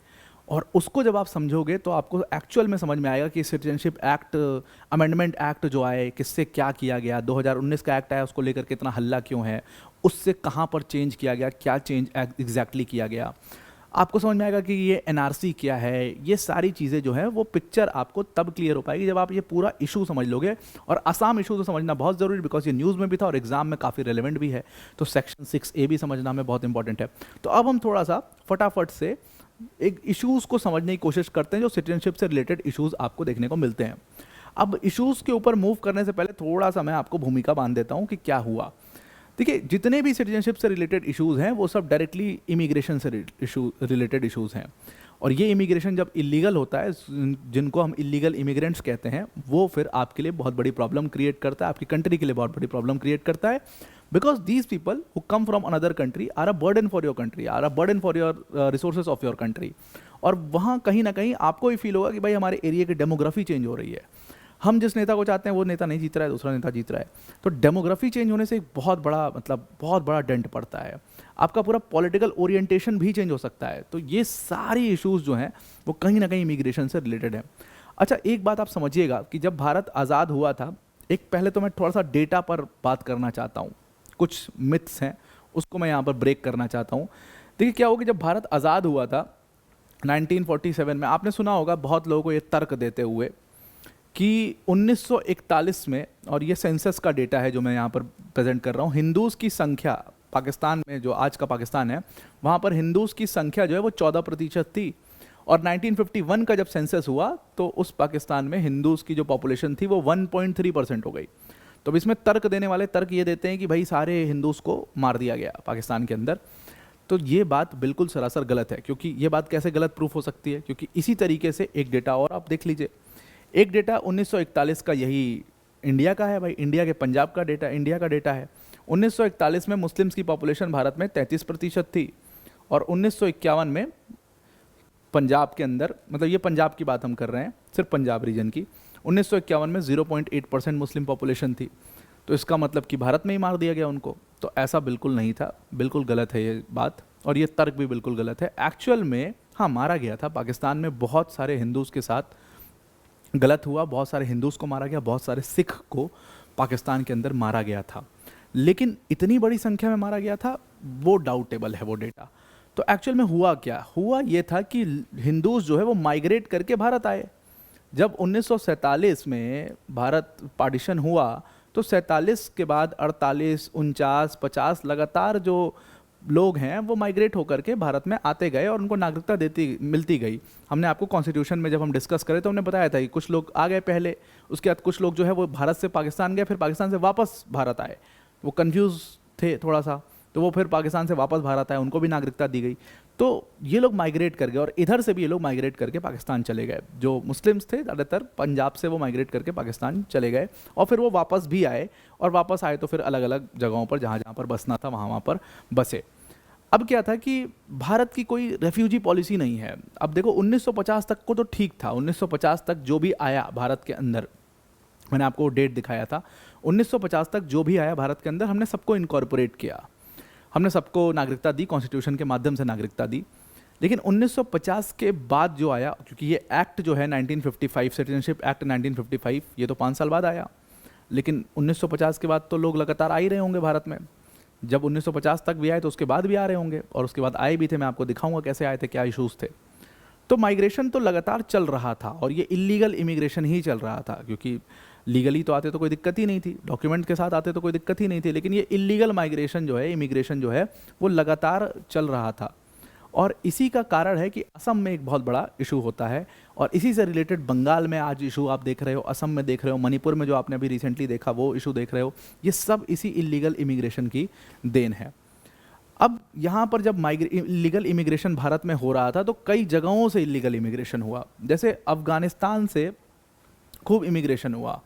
और उसको जब आप समझोगे तो आपको एक्चुअल में समझ में आएगा कि सिटीजनशिप एक्ट, अमेंडमेंट एक्ट जो आए, किससे क्या किया गया, 2019 का एक्ट आया उसको लेकर के इतना हल्ला क्यों है, उससे कहाँ पर चेंज किया गया, क्या चेंज एग्जैक्टली किया गया। आपको समझ में आएगा कि ये एनआरसी क्या है। ये सारी चीज़ें जो है वो पिक्चर आपको तब क्लियर हो पाएगी जब आप ये पूरा इशू समझ लोगे। और असम इशू तो समझना बहुत ज़रूरी, बिकॉज ये न्यूज़ में भी था और एग्जाम में काफ़ी रेलिवेंट भी है। तो सेक्शन 6A भी समझना हमें बहुत इंपॉर्टेंट है। तो अब हम थोड़ा सा फटाफट से एक इश्यूज़ को समझने की कोशिश करते हैं जो सिटीजनशिप से रिलेटेड इश्यूज़ आपको देखने को मिलते हैं। अब इश्यूज़ के ऊपर मूव करने से पहले थोड़ा सा मैं आपको भूमिका बांध देता हूँ कि क्या हुआ। देखिए, जितने भी सिटीजनशिप से रिलेटेड इश्यूज़ हैं वो सब डायरेक्टली इमिग्रेशन से रिलेटेड इश्यूज़ हैं। और ये इमिग्रेशन जब इलीगल होता है, जिनको हम इलीगल इमिग्रेंट्स कहते हैं, वो फिर आपके लिए बहुत बड़ी प्रॉब्लम क्रिएट करता है, आपकी कंट्री के लिए बहुत बड़ी प्रॉब्लम क्रिएट करता है। Because these people who come from another country are a burden for your country, are a burden for your resources of your country. और वहाँ कहीं ना कहीं आपको ही फील होगा कि भाई हमारे एरिया की डेमोग्राफी चेंज हो रही है, हम जिस नेता को चाहते हैं वो नेता नहीं जीत रहा है, दूसरा नेता जीत रहा है। तो डेमोग्राफी चेंज होने से एक बहुत बड़ा बहुत बड़ा डेंट पड़ता है, आपका पूरा पॉलिटिकल ओरिएंटेशन भी चेंज हो सकता है। तो ये सारी इश्यूज़ जो हैं वो कहीं ना कहीं इमिग्रेशन से रिलेटेड है। अच्छा, एक बात आप समझिएगा कि जब भारत आज़ाद हुआ था, एक पहले तो मैं थोड़ा सा डेटा पर बात करना चाहता हूँ, कुछ मिथ्स हैं उसको मैं यहाँ पर ब्रेक करना चाहता हूँ। देखिए, क्या हुआ कि जब भारत आज़ाद हुआ था 1947 में, आपने सुना होगा बहुत लोगों को ये तर्क देते हुए कि 1941 में, और ये सेंसस का डेटा है जो मैं यहाँ पर प्रेजेंट कर रहा हूँ, हिंदूज़ की संख्या पाकिस्तान में, जो आज का पाकिस्तान है, वहाँ पर हिंदूज़ की संख्या जो है वो 14% थी। और 1951 का जब सेंसस हुआ तो उस पाकिस्तान में हिंदूज़ की जो पॉपुलेशन थी वो 1.3% हो गई। तो अब इसमें तर्क देने वाले तर्क ये देते हैं कि भाई सारे हिंदूज़ को मार दिया गया पाकिस्तान के अंदर। तो ये बात बिल्कुल सरासर गलत है। क्योंकि ये बात कैसे गलत प्रूफ हो सकती है? क्योंकि इसी तरीके से एक डेटा और आप देख लीजिए, एक डेटा 1941 का, यही इंडिया का है भाई, इंडिया के पंजाब का डेटा, इंडिया का डेटा है। 1941 में मुस्लिम्स की पॉपुलेशन भारत में 33% थी, और 1951 में पंजाब के अंदर, मतलब ये पंजाब की बात हम कर रहे हैं, सिर्फ पंजाब रीजन की, 1951 में 0.8% मुस्लिम पॉपुलेशन थी। तो इसका मतलब कि भारत में ही मार दिया गया उनको। तो ऐसा बिल्कुल नहीं था, बिल्कुल गलत है ये बात, और ये तर्क भी बिल्कुल गलत है। एक्चुअल में हाँ, मारा गया था पाकिस्तान में, बहुत सारे हिंदूज़ के साथ गलत हुआ, बहुत सारे हिंदूज़ को मारा गया, बहुत सारे सिख को पाकिस्तान के अंदर मारा गया था। लेकिन इतनी बड़ी संख्या में मारा गया था वो डाउटेबल है वो डेटा। तो एक्चुअल में हुआ क्या? हुआ ये था कि हिंदूज़ जो है वो माइग्रेट करके भारत आए। जब 1947 में भारत पार्टीशन हुआ तो 47 के बाद 48, 49, 50 लगातार जो लोग हैं वो माइग्रेट होकर के भारत में आते गए और उनको नागरिकता मिलती गई। हमने आपको कॉन्स्टिट्यूशन में जब हम डिस्कस करें तो हमने बताया था कि कुछ लोग आ गए पहले, उसके बाद कुछ लोग जो है वो भारत से पाकिस्तान गए, फिर पाकिस्तान से वापस भारत आए, वो कंफ्यूज थे थोड़ा सा, तो वो फिर पाकिस्तान से वापस भारत आए, उनको भी नागरिकता दी गई। तो ये लोग माइग्रेट कर गए, और इधर से भी ये लोग माइग्रेट करके पाकिस्तान चले गए। जो मुस्लिम्स थे ज़्यादातर पंजाब से, वो माइग्रेट करके पाकिस्तान चले गए, और फिर वो वापस भी आए, और वापस आए तो फिर अलग अलग जगहों पर जहाँ जहाँ पर बसना था वहाँ पर बसे। अब क्या था कि भारत की कोई रेफ्यूजी पॉलिसी नहीं है। अब देखो 1950 तक को तो ठीक था, 1950 तक जो भी आया भारत के अंदर, मैंने आपको डेट दिखाया था, 1950 तक जो भी आया भारत के अंदर हमने सबको इनकॉर्पोरेट किया, हमने सबको नागरिकता दी, कॉन्स्टिट्यूशन के माध्यम से नागरिकता दी। लेकिन 1950 के बाद जो आया, क्योंकि ये एक्ट जो है 1955, सिटीजनशिप एक्ट 1955, ये तो 5 साल बाद आया, लेकिन 1950 के बाद तो लोग लगातार आ ही रहे होंगे भारत में। जब 1950 तक भी आए तो उसके बाद भी आ रहे होंगे, और उसके बाद आए भी थे, मैं आपको दिखाऊंगा कैसे आए थे, क्या इश्यूज़ थे। तो माइग्रेशन तो लगातार चल रहा था, और ये इलीगल इमिग्रेशन ही चल रहा था, क्योंकि लीगली तो आते तो कोई दिक्कत ही नहीं थी, डॉक्यूमेंट के साथ आते तो कोई दिक्कत ही नहीं थी, लेकिन ये इलीगल माइग्रेशन जो है, इमिग्रेशन जो है, वो लगातार चल रहा था। और इसी का कारण है कि असम में एक बहुत बड़ा इशू होता है, और इसी से रिलेटेड बंगाल में आज इशू आप देख रहे हो, असम में देख रहे हो, मणिपुर में जो आपने अभी रिसेंटली देखा वो इशू देख रहे हो, ये सब इसी इलीगल इमिग्रेशन की देन है। अब यहाँ पर जब इलीगल इमिग्रेशन भारत में हो रहा था तो कई जगहों से इलीगल इमिग्रेशन हुआ। जैसे अफ़गानिस्तान से खूब इमिग्रेशन हुआ,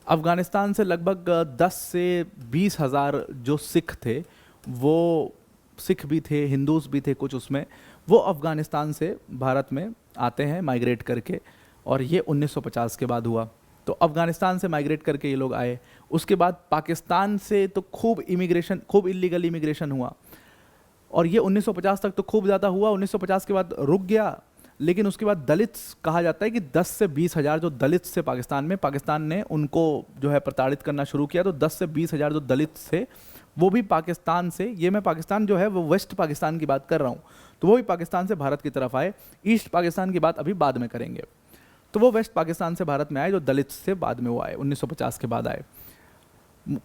अफ़गानिस्तान से लगभग 10 से 20 हज़ार जो सिख थे, वो सिख भी थे, हिंदूज़ भी थे कुछ उसमें, वो अफ़गानिस्तान से भारत में आते हैं माइग्रेट करके, और ये 1950 के बाद हुआ। तो अफ़गानिस्तान से माइग्रेट करके ये लोग आए। उसके बाद पाकिस्तान से तो खूब इमिग्रेशन, खूब इलीगल इमिग्रेशन हुआ, और ये 1950 तक तो खूब ज़्यादा हुआ। 1950 के बाद रुक गया, लेकिन उसके बाद दलित्स, कहा जाता है कि 10 से 20 हज़ार जो दलित्स थे पाकिस्तान ने उनको जो है प्रताड़ित करना शुरू किया। तो 10 से 20 हज़ार जो दलित्स थे वो भी पाकिस्तान से, ये मैं पाकिस्तान जो है वो वेस्ट पाकिस्तान की बात कर रहा हूँ, तो वो भी पाकिस्तान से भारत की तरफ आए। ईस्ट पाकिस्तान की बात अभी बाद में करेंगे। तो वो वेस्ट पाकिस्तान से भारत में आए, जो दलित से बाद में वो आए, 1950 के बाद आए।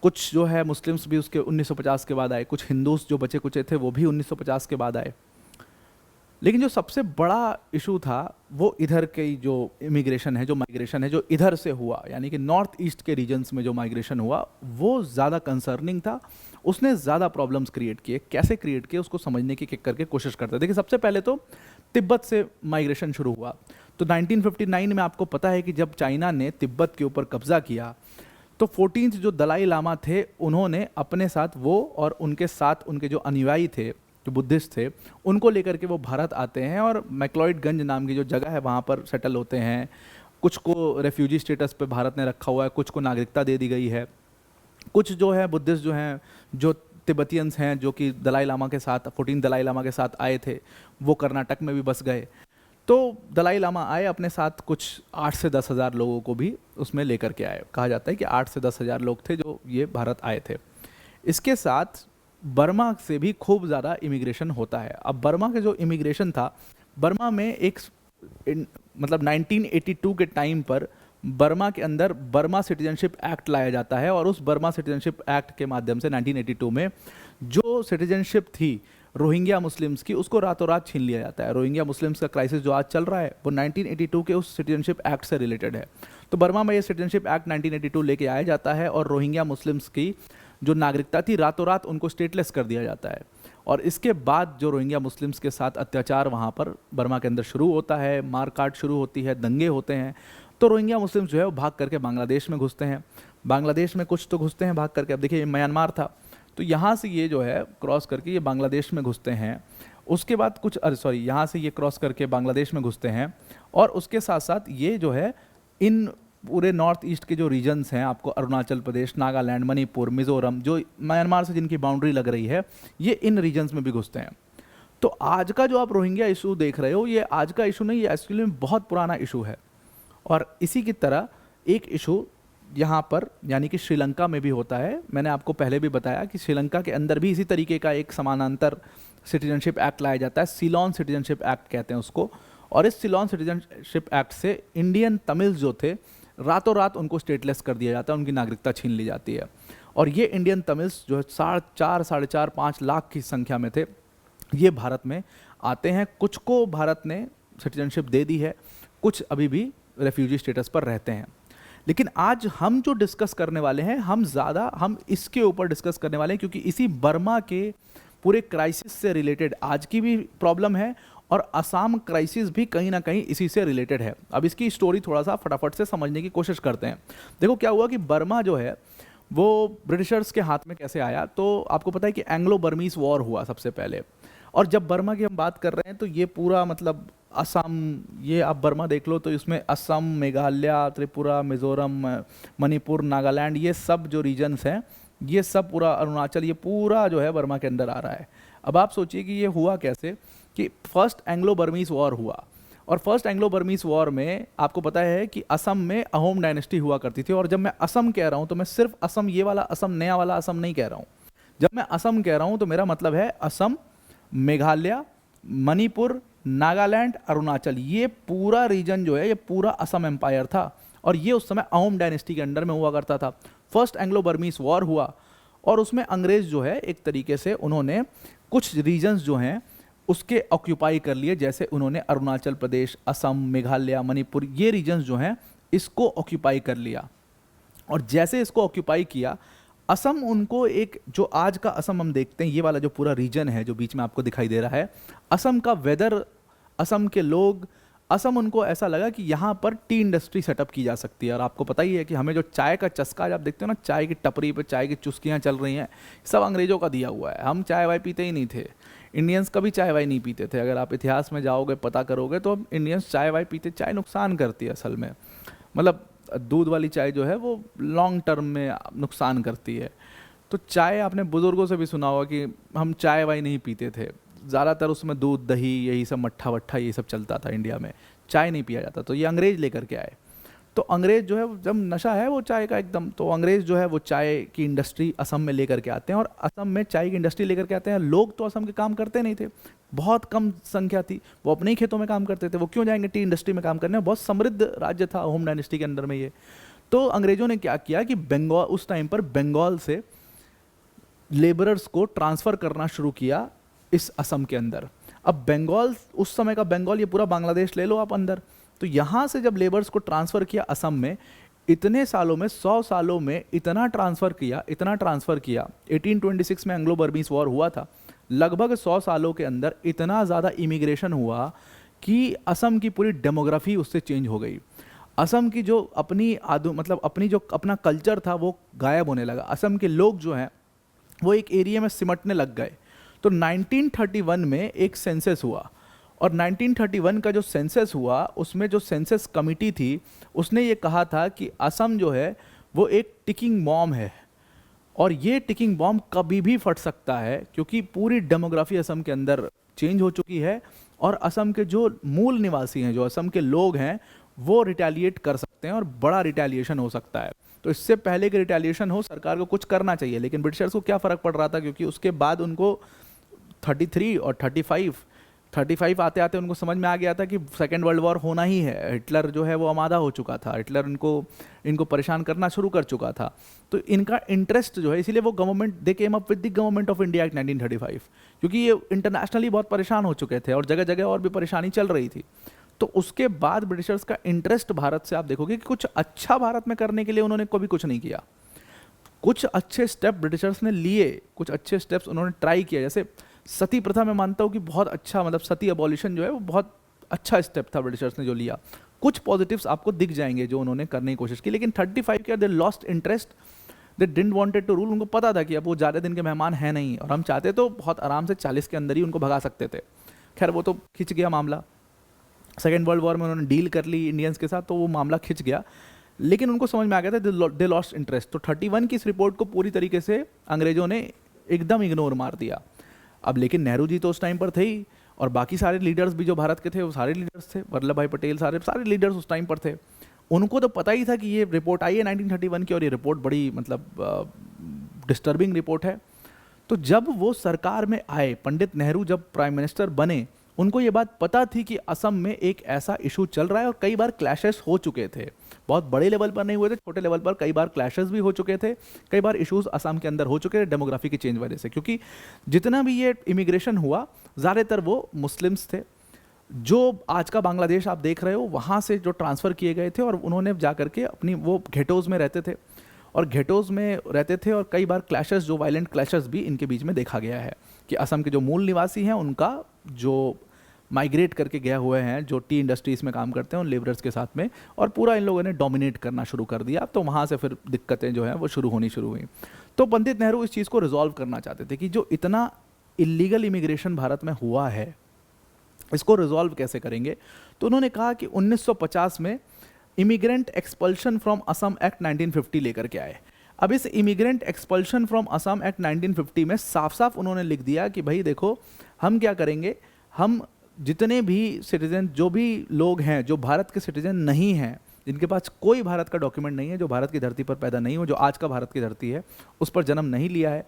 कुछ जो है मुस्लिम्स भी उसके 1950 के बाद आए, कुछ हिंदूस जो बचे कुचे थे वो भी 1950 के बाद आए। लेकिन जो सबसे बड़ा इशू था वो इधर के जो इमिग्रेशन है, जो माइग्रेशन है, जो इधर से हुआ, यानी कि नॉर्थ ईस्ट के रीजन्स में जो माइग्रेशन हुआ, वो ज़्यादा कंसर्निंग था। उसने ज़्यादा प्रॉब्लम्स क्रिएट किए। कैसे क्रिएट किए उसको समझने की करके कोशिश करते हैं। देखिए, सबसे पहले तो तिब्बत से माइग्रेशन शुरू हुआ। तो 1959 में आपको पता है कि जब चाइना ने तिब्बत के ऊपर कब्जा किया, तो 14th जो दलाई लामा थे, उन्होंने अपने साथ वो और उनके साथ उनके जो अनुयायी थे, जो बुद्धिस्ट थे, उनको लेकर के वो भारत आते हैं और मैक्लॉइडगंज नाम की जो जगह है वहाँ पर सेटल होते हैं। कुछ को रेफ्यूजी स्टेटस पे भारत ने रखा हुआ है, कुछ को नागरिकता दे दी गई है। कुछ जो है बुद्धिस्ट जो हैं, जो तिब्बतियंस हैं, जो कि दलाई लामा के साथ 14 दलाई लामा के साथ आए थे, वो कर्नाटक में भी बस गए। तो दलाई लामा आए, अपने साथ कुछ 8 से 10 हज़ार लोगों को भी उसमें लेकर के आए। कहा जाता है कि 8 से 10 हज़ार लोग थे जो ये भारत आए थे। इसके साथ बर्मा से भी खूब ज़्यादा इमिग्रेशन होता है। अब बर्मा का जो इमिग्रेशन था, बर्मा में एक मतलब 1982 के टाइम पर बर्मा के अंदर बर्मा सिटीजनशिप एक्ट लाया जाता है, और उस बर्मा सिटीजनशिप एक्ट के माध्यम से 1982 में जो सिटीजनशिप थी रोहिंग्या मुस्लिम्स की, उसको रातों रात छीन लिया जाता है। रोहिंग्या मुस्लिम्स का क्राइसिस जो आज चल रहा है वो 1982 के उस सिटीजनशिप एक्ट से रिलेटेड है। तो बर्मा में ये सिटीजनशिप एक्ट 1982 लेके आया जाता है, और रोहिंग्या मुस्लिम्स की जो नागरिकता थी रातों रात उनको स्टेटलेस कर दिया जाता है। और इसके बाद जो रोहिंग्या मुस्लिम्स के साथ अत्याचार वहाँ पर बर्मा के अंदर शुरू होता है, मारकाट शुरू होती है, दंगे होते हैं। तो रोहिंग्या मुस्लिम्स जो है वो भाग करके बांग्लादेश में घुसते हैं। बांग्लादेश में कुछ तो घुसते हैं भाग करके। अब देखिए, म्यांमार था, तो यहाँ से ये जो है क्रॉस करके ये बांग्लादेश में घुसते हैं। उसके बाद कुछ यहाँ से ये क्रॉस करके बांग्लादेश में घुसते हैं, और उसके साथ साथ ये जो है इन पूरे नॉर्थ ईस्ट के जो रीजन्स हैं, आपको अरुणाचल प्रदेश, नागालैंड, मणिपुर, मिजोरम, जो म्यांमार से जिनकी बाउंड्री लग रही है, ये इन रीजन्स में भी घुसते हैं। तो आज का जो आप रोहिंग्या इशू देख रहे हो, ये आज का इशू नहीं, ये एक्चुअली में बहुत पुराना इशू है। और इसी की तरह एक इशू यहाँ पर यानी कि श्रीलंका में भी होता है। मैंने आपको पहले भी बताया कि श्रीलंका के अंदर भी इसी तरीके का एक समानांतर सिटीजनशिप एक्ट लाया जाता है, सीलोन सिटीजनशिप एक्ट कहते हैं उसको। और इस सीलोन सिटीजनशिप एक्ट से इंडियन तमिल्स जो थे, रातों रात उनको स्टेटलेस कर दिया जाता है, उनकी नागरिकता छीन ली जाती है। और ये इंडियन तमिल्स जो है 4.5 साढ़े 5 लाख की संख्या में थे, ये भारत में आते हैं। कुछ को भारत ने सिटीजनशिप दे दी है, कुछ अभी भी रेफ्यूजी स्टेटस पर रहते हैं। लेकिन आज हम जो डिस्कस करने वाले हैं, हम इसके ऊपर डिस्कस करने वाले हैं, क्योंकि इसी बर्मा के पूरे क्राइसिस से रिलेटेड आज की भी प्रॉब्लम है, और असम क्राइसिस भी कहीं ना कहीं इसी से रिलेटेड है। अब इसकी स्टोरी थोड़ा सा फटाफट से समझने की कोशिश करते हैं। देखो क्या हुआ कि बर्मा जो है वो ब्रिटिशर्स के हाथ में कैसे आया। तो आपको पता है कि एंग्लो बर्मीज वॉर हुआ सबसे पहले। और जब बर्मा की हम बात कर रहे हैं तो ये पूरा मतलब असम, ये आप बर्मा देख लो तो इसमें असम, मेघालय, त्रिपुरा, मिजोरम, मणिपुर, नागालैंड, ये सब जो रीजन्स हैं, ये सब पूरा अरुणाचल, ये पूरा जो है बर्मा के अंदर आ रहा है। अब आप सोचिए कि ये हुआ कैसे कि फर्स्ट एंग्लो बर्मीज वॉर हुआ। और फर्स्ट एंग्लो बर्मीज वॉर में आपको पता है कि असम में अहोम डायनेस्टी हुआ करती थी। और जब मैं असम कह रहा हूँ तो मैं सिर्फ असम, ये वाला असम, नया वाला असम नहीं कह रहा हूँ। जब मैं असम कह रहा हूँ तो मेरा मतलब है असम, मेघालय, मणिपुर, नागालैंड, अरुणाचल, ये पूरा रीजन जो है ये पूरा असम एम्पायर था। और ये उस समय अहोम डायनेस्टी के अंडर में हुआ करता था। फर्स्ट एंग्लो बर्मीज वॉर हुआ, और उसमें अंग्रेज जो है एक तरीके से उन्होंने कुछ रीजन्स जो हैं उसके ऑक्यूपाई कर लिए। जैसे उन्होंने अरुणाचल प्रदेश, असम, मेघालय, मणिपुर, ये रीजन्स जो हैं इसको ऑक्यूपाई कर लिया। और जैसे इसको ऑक्यूपाई किया, असम उनको एक, जो आज का असम हम देखते हैं, ये वाला जो पूरा रीजन है जो बीच में आपको दिखाई दे रहा है, असम का वेदर, असम के लोग, असम उनको ऐसा लगा कि यहाँ पर टी इंडस्ट्री सेटअप की जा सकती है। और आपको पता ही है कि हमें जो चाय का चस्का, आप देखते हो ना, चाय की टपरी पे चाय की चुस्कियाँ चल रही हैं, सब अंग्रेजों का दिया हुआ है। हम चाय वाय पीते ही नहीं थे, इंडियंस कभी चाय वाय नहीं पीते थे। अगर आप इतिहास में जाओगे, पता करोगे तो इंडियंस चाय वाय पीते, चाय नुकसान करती है असल में। मतलब दूध वाली चाय जो है वो लॉन्ग टर्म में नुकसान करती है। तो चाय आपने बुज़ुर्गों से भी सुना होगा कि हम चाय वाय नहीं पीते थे, ज़्यादातर उसमें दूध, दही, यही सब, मट्ठा वट्ठा, ये सब चलता था इंडिया में, चाय नहीं पिया जाता। तो ये अंग्रेज लेकर के आए। तो अंग्रेज़ जो है जब नशा है वो चाय का एकदम, तो अंग्रेज़ जो है वो चाय की इंडस्ट्री असम में लेकर के आते हैं और असम में चाय की इंडस्ट्री लेकर के आते हैं। लोग तो असम के काम करते नहीं थे, बहुत कम संख्या थी, वो अपने ही खेतों में काम करते थे, वो क्यों जाएंगे टी इंडस्ट्री में काम करने। बहुत समृद्ध राज्य था होम डायनेस्टी के अंदर में ये। तो अंग्रेज़ों ने क्या किया कि बंगाल, उस टाइम पर बंगाल से लेबरर्स को ट्रांसफ़र करना शुरू किया इस असम के अंदर। अब बंगाल, उस समय का बंगाल, ये पूरा बांग्लादेश ले लो आप अंदर, तो यहाँ से जब लेबर्स को ट्रांसफ़र किया असम में, इतने सालों में 100 सालों में इतना ट्रांसफ़र किया 1826 में एंग्लो बर्मीज वॉर हुआ था, लगभग 100 सालों के अंदर इतना ज़्यादा इमिग्रेशन हुआ कि असम की पूरी डेमोग्राफी उससे चेंज हो गई। असम की जो अपनी जो अपना कल्चर था वो गायब होने लगा। असम के लोग जो हैं वो एक एरिया में सिमटने लग गए। तो 1931 में एक सेंसस हुआ और 1931 का जो सेंसस हुआ उसमें जो सेंसस कमिटी थी उसने ये कहा था कि असम जो है वो एक टिकिंग बॉम्ब है और ये टिकिंग बॉम्ब कभी भी फट सकता है, क्योंकि पूरी डेमोग्राफी असम के अंदर चेंज हो चुकी है और असम के जो मूल निवासी हैं, जो असम के लोग हैं, वो रिटेलिएट कर सकते हैं और बड़ा रिटेलिएशन हो सकता है। तो इससे पहले कि रिटेलिएशन हो, सरकार को कुछ करना चाहिए। लेकिन ब्रिटिशर्स को क्या फ़र्क पड़ रहा था, क्योंकि उसके बाद उनको 33 और 35 आते आते उनको समझ में आ गया था कि सेकेंड वर्ल्ड वॉर होना ही है। हिटलर जो है वो आमादा हो चुका था, हिटलर इनको परेशान करना शुरू कर चुका था। तो इनका इंटरेस्ट जो है, इसीलिए वो government, they came up with the government of India act 1935, क्योंकि ये इंटरनेशनली बहुत परेशान हो चुके थे और जगह जगह और भी परेशानी चल रही थी। तो उसके बाद ब्रिटिशर्स का इंटरेस्ट भारत से आप देखोगे कि कुछ अच्छा भारत में करने के लिए उन्होंने कभी कुछ नहीं किया। कुछ अच्छे स्टेप ब्रिटिशर्स ने लिए, कुछ अच्छे स्टेप्स उन्होंने ट्राई किया। जैसे सती प्रथा मैं मानता हूँ कि बहुत अच्छा, मतलब सती अबॉलिशन जो है वो बहुत अच्छा स्टेप था ब्रिटिशर्स ने जो लिया। कुछ पॉजिटिव्स आपको दिख जाएंगे जो उन्होंने करने की कोशिश की, लेकिन 35 के they lost interest, they didn't wanted to rule. उनको पता था कि अब वो ज़्यादा दिन के मेहमान हैं नहीं और हम चाहते तो बहुत आराम से 40 के अंदर ही उनको भगा सकते थे। खैर वो तो खिंच गया मामला, सेकेंड वर्ल्ड वॉर में उन्होंने डील कर ली इंडियंस के साथ, तो वो मामला खिंच गया। लेकिन उनको समझ में आ गया था दे लॉस्ट इंटरेस्ट। तो 31 की इस रिपोर्ट को पूरी तरीके से अंग्रेजों ने एकदम इग्नोर मार दिया। अब लेकिन नेहरू जी तो उस टाइम पर थे ही, और बाकी सारे लीडर्स भी जो भारत के थे वो सारे लीडर्स थे, वल्लभ भाई पटेल, सारे लीडर्स उस टाइम पर थे। उनको तो पता ही था कि ये रिपोर्ट आई है 1931 की और ये रिपोर्ट बड़ी डिस्टर्बिंग रिपोर्ट है। तो जब वो सरकार में आए, पंडित नेहरू जब प्राइम मिनिस्टर बने, उनको ये बात पता थी कि असम में एक ऐसा इशू चल रहा है और कई बार क्लैशेस हो चुके थे। बहुत बड़े लेवल पर नहीं हुए थे, छोटे लेवल पर कई बार क्लैशेस भी हो चुके थे, कई बार इश्यूज असम के अंदर हो चुके थे डेमोग्राफी की चेंज वजह से। क्योंकि जितना भी ये इमिग्रेशन हुआ ज़्यादातर वो मुस्लिम्स थे, जो आज का बांग्लादेश आप देख रहे हो वहाँ से जो ट्रांसफ़र किए गए थे और उन्होंने जा करके अपनी वो घेटोज़ में रहते थे और घेटोज़ में रहते थे और कई बार क्लैशेस, जो वायलेंट क्लैशेस भी इनके बीच में देखा गया है कि असम के जो मूल निवासी हैं उनका जो माइग्रेट करके गए हुए हैं, जो टी इंडस्ट्रीज़ में काम करते हैं उन लेबरर्स के साथ में, और पूरा इन लोगों ने डोमिनेट करना शुरू कर दिया। तो वहाँ से फिर दिक्कतें जो हैं वो शुरू हुई। तो पंडित नेहरू इस चीज़ को रिजॉल्व करना चाहते थे कि जो इतना इलीगल इमिग्रेशन भारत में हुआ है इसको रिजॉल्व कैसे करेंगे। तो उन्होंने कहा कि 1950 में immigrant expulsion from Assam act 1950 लेकर के आए। अब इस immigrant expulsion from Assam act 1950 में साफ साफ उन्होंने लिख दिया कि भाई देखो, हम क्या करेंगे, हम जितने भी सिटीजन, जो भी लोग हैं जो भारत के सिटीजन नहीं हैं, जिनके पास कोई भारत का डॉक्यूमेंट नहीं है, जो भारत की धरती पर पैदा नहीं हो, जो आज का भारत की धरती है उस पर जन्म नहीं लिया है,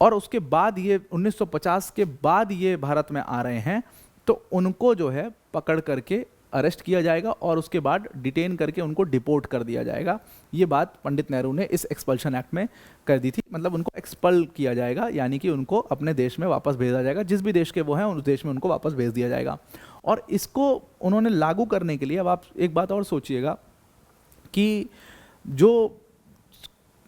और उसके बाद ये 1950 के बाद ये भारत में आ रहे हैं, तो उनको जो है पकड़ करके अरेस्ट किया जाएगा और उसके बाद डिटेन करके उनको डिपोर्ट कर दिया जाएगा। ये बात पंडित नेहरू ने इस एक्सपल्शन एक्ट में कर दी थी। मतलब उनको एक्सपल किया जाएगा, यानी कि उनको अपने देश में वापस भेजा जाएगा, जिस भी देश के वो हैं उस देश में उनको वापस भेज दिया जाएगा। और इसको उन्होंने लागू करने के लिए, अब आप एक बात और सोचिएगा कि जो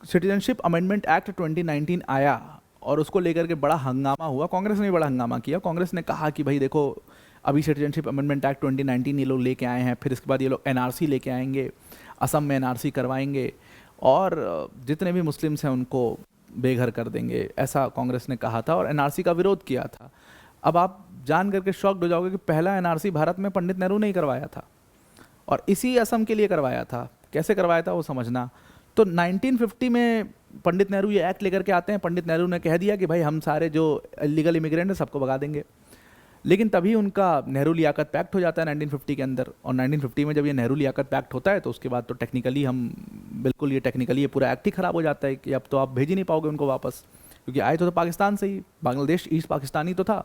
सिटीजनशिप अमेंडमेंट एक्ट 2019 आया और उसको लेकर के बड़ा हंगामा हुआ, कांग्रेस ने भी बड़ा हंगामा किया। कांग्रेस ने कहा कि भाई देखो, अभी सिटीजनशिप अमेंडमेंट एक्ट 2019 ये लोग लेके आए हैं, फिर इसके बाद ये लोग एनआरसी लेके आएंगे, असम में एनआरसी करवाएंगे और जितने भी मुस्लिम्स हैं उनको बेघर कर देंगे, ऐसा कांग्रेस ने कहा था और एनआरसी का विरोध किया था। अब आप जान करके शॉक्ड हो जाओगे कि पहला एनआरसी भारत में पंडित नेहरू ने ही करवाया था और इसी असम के लिए करवाया था। कैसे करवाया था वो समझना। तो 1950 में पंडित नेहरू ये एक्ट लेकर के आते हैं। पंडित नेहरू ने कह दिया कि भाई हम सारे जो इलीगल इमिग्रेंट हैं सबको भगा देंगे। लेकिन तभी उनका नेहरू लियाकत पैक्ट हो जाता है 1950 के अंदर, और 1950 में जब ये नेहरू लियाकत पैक्ट होता है तो उसके बाद तो टेक्निकली हम बिल्कुल ये पूरा एक्ट ही ख़राब हो जाता है कि अब तो आप भेज ही नहीं पाओगे उनको वापस, क्योंकि आए तो पाकिस्तान से ही, बांग्लादेश ईस्ट पाकिस्तान ही तो था,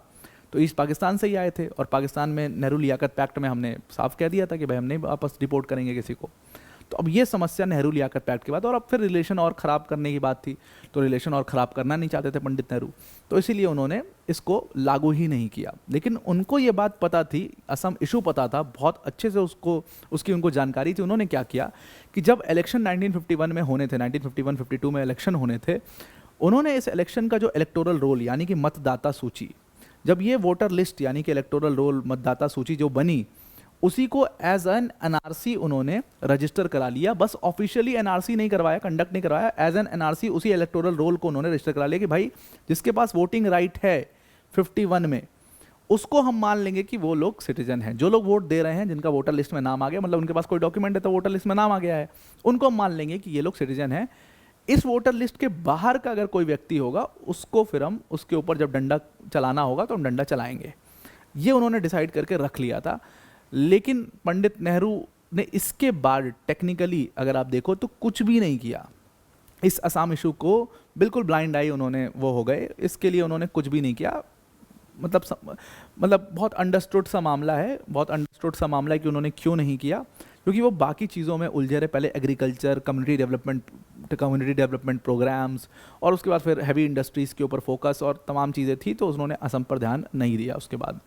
तो ईस्ट पाकिस्तान से ही आए थे, और पाकिस्तान में नेहरू लियाकत पैक्ट में हमने साफ कह दिया था कि भाई हम नहीं वापस रिपोर्ट करेंगे किसी को। तो अब ये समस्या नेहरू लियाकत पैक्ट के बाद, और अब फिर रिलेशन और ख़राब करने की बात थी, तो रिलेशन और ख़राब करना नहीं चाहते थे पंडित नेहरू, तो इसीलिए उन्होंने इसको लागू ही नहीं किया। लेकिन उनको ये बात पता थी, असम इशू पता था बहुत अच्छे से, उसकी उनको जानकारी थी। उन्होंने क्या किया कि जब इलेक्शन 1951 में होने थे, 1951-52 में इलेक्शन होने थे, उन्होंने इस इलेक्शन का जो इलेक्टोरल रोल यानी कि मतदाता सूची, जब ये वोटर लिस्ट यानी कि इलेक्टोरल रोल मतदाता सूची जो बनी, उसी को एज एन एनआरसी उन्होंने रजिस्टर करा लिया। बस ऑफिशियली एनआरसी नहीं करवाया, कंडक्ट नहीं करवाया, एज एन एनआरसी उसी इलेक्टोरल रोल को उन्होंने रजिस्टर करा लिया कि भाई जिसके पास वोटिंग राइट है 51 में, उसको हम मान लेंगे कि वो लोग सिटीजन हैं। जो लोग वोट दे रहे हैं, जिनका वोटर लिस्ट में नाम आ गया, मतलब उनके पास कोई डॉक्यूमेंट है तो वोटर लिस्ट में नाम आ गया है, उनको हम मान लेंगे कि ये लोग सिटीजन हैं। इस वोटर लिस्ट के बाहर का अगर कोई व्यक्ति होगा, उसको फिर हम उसके ऊपर जब डंडा चलाना होगा तो हम डंडा चलाएंगे। ये उन्होंने डिसाइड करके रख लिया था। लेकिन पंडित नेहरू ने इसके बाद टेक्निकली अगर आप देखो तो कुछ भी नहीं किया। इस असम इशू को बिल्कुल ब्लाइंड आई उन्होंने वो हो गए, इसके लिए उन्होंने कुछ भी नहीं किया। मतलब बहुत अंडरस्टूड सा मामला है, बहुत अंडरस्टूड सा मामला है कि उन्होंने क्यों नहीं किया, क्योंकि वो बाकी चीज़ों में उलझे रहे। पहले एग्रीकल्चर, कम्युनिटी डेवलपमेंट प्रोग्राम्स, और उसके बाद फिर हैवी इंडस्ट्रीज़ के ऊपर फोकस और तमाम चीज़ें थी, तो उन्होंने असम पर ध्यान नहीं दिया उसके बाद।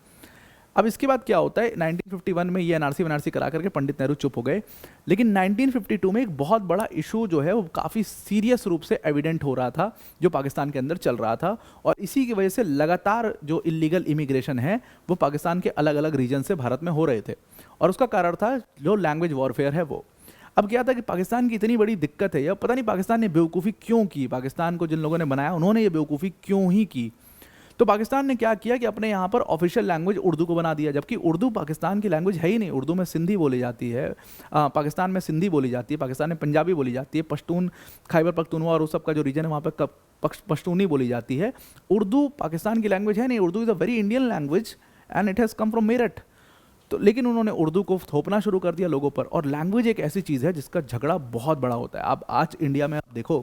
अब इसके बाद क्या होता है, 1951 में ये एनआरसी करा करके पंडित नेहरू चुप हो गए। लेकिन 1952 में एक बहुत बड़ा इशू जो है वो काफ़ी सीरियस रूप से एविडेंट हो रहा था, जो पाकिस्तान के अंदर चल रहा था, और इसी की वजह से लगातार जो इलीगल इमिग्रेशन है वो पाकिस्तान के अलग अलग रीजन से भारत में हो रहे थे, और उसका कारण था जो लैंग्वेज वॉरफेयर है वो। अब क्या था कि पाकिस्तान की इतनी बड़ी दिक्कत है, या पता नहीं पाकिस्तान ने बेवकूफ़ी क्यों की, पाकिस्तान को जिन लोगों ने बनाया उन्होंने ये बेवकूफ़ी क्यों ही की। तो पाकिस्तान ने क्या किया कि अपने यहाँ पर ऑफिशियल लैंग्वेज उर्दू को बना दिया, जबकि उर्दू पाकिस्तान की लैंग्वेज है ही नहीं। उर्दू में सिंधी बोली जाती है, पाकिस्तान में सिंधी बोली जाती है, पाकिस्तान में पंजाबी बोली जाती है, पश्तून, खैबर पख्तूनख्वा और उस सब का जो रीजन है वहाँ पर पश्तूनी बोली जाती है। उर्दू पाकिस्तान की लैंग्वेज है नहीं। Urdu is a very Indian language and it has come from Meerut. तो लेकिन उन्होंने उर्दू को थोपना शुरू कर दिया लोगों पर, और लैंग्वेज एक ऐसी चीज़ है जिसका झगड़ा बहुत बड़ा होता है। आप आज इंडिया में आप देखो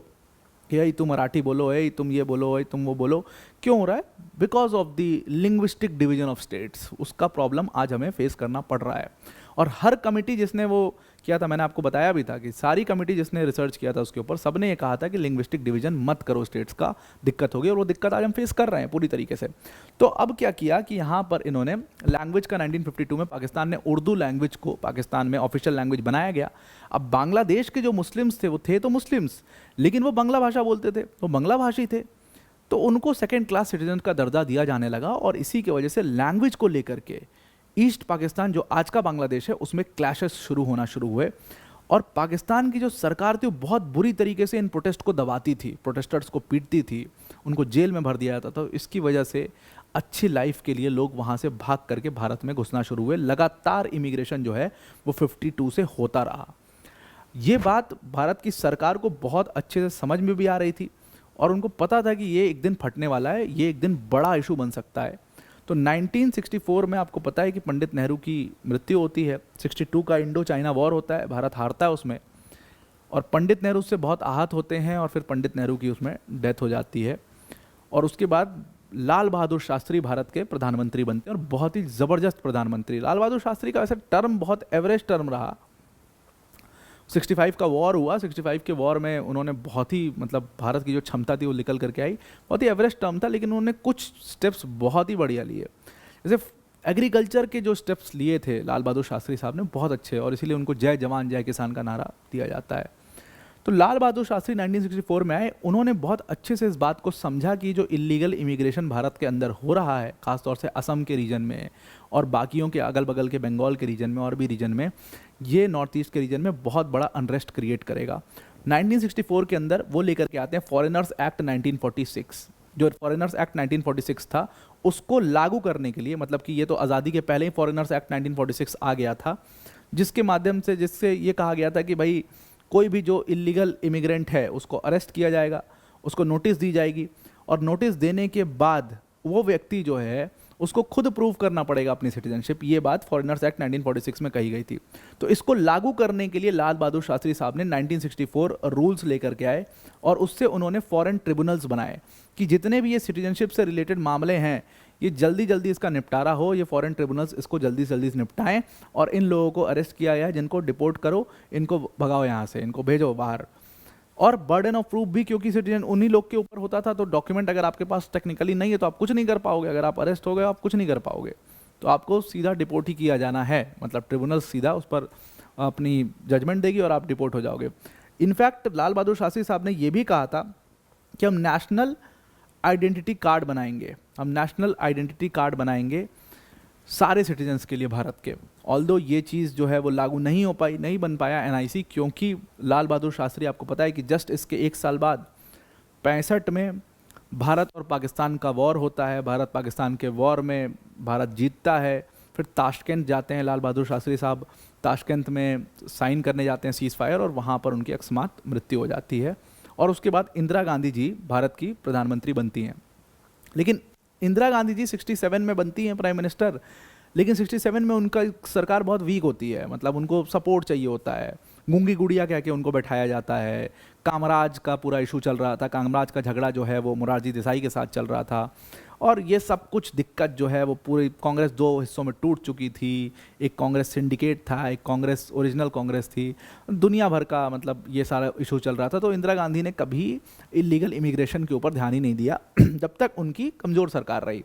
कि यही तुम मराठी बोलो, यही तुम ये बोलो, यही तुम वो बोलो, क्यों हो रहा है? Because of the linguistic division of states. उसका प्रॉब्लम आज हमें फेस करना पड़ रहा है। और हर कमेटी जिसने वो किया था, मैंने आपको बताया भी था कि सारी कमेटी जिसने रिसर्च किया था उसके ऊपर, सबने ये कहा था कि लिंग्विस्टिक डिवीजन मत करो स्टेट्स का, दिक्कत होगी, और वो दिक्कत आज हम फेस कर रहे हैं पूरी तरीके से। तो अब क्या किया कि यहाँ पर इन्होंने लैंग्वेज का 1952 में पाकिस्तान ने उर्दू लैंग्वेज को पाकिस्तान में ऑफिशियल लैंग्वेज बनाया गया। अब बांग्लादेश के जो मुस्लिम्स थे वो थे तो मुस्लिम्स, लेकिन वो बांग्ला भाषा बोलते थे, वो बांग्ला भाषी थे, तो उनको सेकेंड क्लास सिटीजन का दर्जा दिया जाने लगा। और इसी की वजह से लैंग्वेज को लेकर के ईस्ट पाकिस्तान जो आज का बांग्लादेश है उसमें क्लैशेस शुरू होना शुरू हुए, और पाकिस्तान की जो सरकार थी वो बहुत बुरी तरीके से इन प्रोटेस्ट को दबाती थी, प्रोटेस्टर्स को पीटती थी, उनको जेल में भर दिया जाता था। तो इसकी वजह से अच्छी लाइफ के लिए लोग वहाँ से भाग करके भारत में घुसना शुरू हुए। लगातार इमिग्रेशन जो है वो 52 से होता रहा। ये बात भारत की सरकार को बहुत अच्छे से समझ में भी आ रही थी, और उनको पता था कि ये एक दिन फटने वाला है, ये एक दिन बड़ा इशू बन सकता है। तो 1964 में आपको पता है कि पंडित नेहरू की मृत्यु होती है। 62 का इंडो चाइना वॉर होता है, भारत हारता है उसमें, और पंडित नेहरू उससे बहुत आहत होते हैं, और फिर पंडित नेहरू की उसमें डेथ हो जाती है। और उसके बाद लाल बहादुर शास्त्री भारत के प्रधानमंत्री बनते हैं, और बहुत ही ज़बरदस्त प्रधानमंत्री। लाल बहादुर शास्त्री का वैसे टर्म बहुत एवरेज टर्म रहा। 65 का वॉर हुआ, 65 के वॉर में उन्होंने बहुत ही, मतलब भारत की जो क्षमता थी वो निकल करके आई। बहुत ही एवरेज टर्म था, लेकिन उन्होंने कुछ स्टेप्स बहुत ही बढ़िया लिए। जैसे एग्रीकल्चर के जो स्टेप्स लिए थे लाल बहादुर शास्त्री साहब ने, बहुत अच्छे, और इसीलिए उनको जय जवान जय किसान का नारा दिया जाता है। तो लाल बहादुर शास्त्री 1964 में आए। उन्होंने बहुत अच्छे से इस बात को समझा कि जो इलीगल इमिग्रेशन भारत के अंदर हो रहा है, ख़ासतौर से असम के रीजन में और बाकियों के अगल बगल के बंगाल के रीजन में और भी रीजन में, ये नॉर्थ ईस्ट के रीजन में बहुत बड़ा अनरेस्ट क्रिएट करेगा। 1964 के अंदर वो लेकर के आते हैं फॉरेनर्स एक्ट 1946। जो फॉरेनर्स एक्ट 1946 था उसको लागू करने के लिए, मतलब कि ये तो आज़ादी के पहले ही फॉरेनर्स एक्ट 1946 आ गया था, जिसके माध्यम से, जिससे ये कहा गया था कि भाई कोई भी जो इलीगल इमिग्रेंट है उसको अरेस्ट किया जाएगा, उसको नोटिस दी जाएगी, और नोटिस देने के बाद वो व्यक्ति जो है उसको खुद प्रूव करना पड़ेगा अपनी सिटीजनशिप। ये बात फॉरेनर्स एक्ट 1946 में कही गई थी। तो इसको लागू करने के लिए लाल बहादुर शास्त्री साहब ने 1964 रूल्स लेकर के आए और उससे उन्होंने फॉरेन ट्रिब्यूनल्स बनाए कि जितने भी ये सिटीजनशिप से रिलेटेड मामले हैं ये जल्दी जल्दी इसका निपटारा हो, ये फॉरेन ट्रिब्यूनल्स इसको जल्दी से जल्दी निपटाएं और इन लोगों को अरेस्ट किया गया है, जिनको डिपोर्ट करो, इनको भगाओ यहाँ से, इनको भेजो बाहर। और बर्डन ऑफ प्रूफ भी क्योंकि सिटीजन उन्हीं लोग के ऊपर होता था, तो डॉक्यूमेंट अगर आपके पास टेक्निकली नहीं है तो आप कुछ नहीं कर पाओगे। अगर आप अरेस्ट हो गए आप कुछ नहीं कर पाओगे, तो आपको सीधा डिपोर्ट ही किया जाना है। मतलब ट्रिब्यूनल सीधा उस पर अपनी जजमेंट देगी और आप डिपोर्ट हो जाओगे। इनफैक्ट लाल बहादुर शास्त्री साहब ने यह भी कहा था कि हम नेशनल आइडेंटिटी कार्ड बनाएंगे, हम नेशनल आइडेंटिटी कार्ड बनाएंगे सारे सिटीजन्स के लिए भारत के। ऑल्दो ये चीज़ जो है वो लागू नहीं हो पाई, नहीं बन पाया एनआईसी, क्योंकि लाल बहादुर शास्त्री, आपको पता है कि जस्ट इसके एक साल बाद 65 में भारत और पाकिस्तान का वॉर होता है। भारत पाकिस्तान के वॉर में भारत जीतता है। फिर ताशकंद जाते हैं लाल बहादुर शास्त्री साहब, ताशकंद में साइन करने जाते हैं सीज़ फायर और वहाँ पर उनकी अकस्मात मृत्यु हो जाती है। और उसके बाद इंदिरा गांधी जी भारत की प्रधानमंत्री बनती हैं। लेकिन इंदिरा गांधी जी 67 में बनती हैं प्राइम मिनिस्टर, लेकिन 67 में उनका सरकार बहुत वीक होती है। मतलब उनको सपोर्ट चाहिए होता है, गूंगी गुड़िया कह के उनको बैठाया जाता है। कामराज का पूरा इशू चल रहा था, कामराज का झगड़ा जो है वो मोरारजी देसाई के साथ चल रहा था। और ये सब कुछ दिक्कत जो है वो पूरी कांग्रेस दो हिस्सों में टूट चुकी थी। एक कांग्रेस सिंडिकेट था, एक कांग्रेस ओरिजिनल कांग्रेस थी। दुनिया भर का मतलब ये सारा इशू चल रहा था। तो इंदिरा गांधी ने कभी इलीगल इमिग्रेशन के ऊपर ध्यान ही नहीं दिया जब तक उनकी कमज़ोर सरकार रही।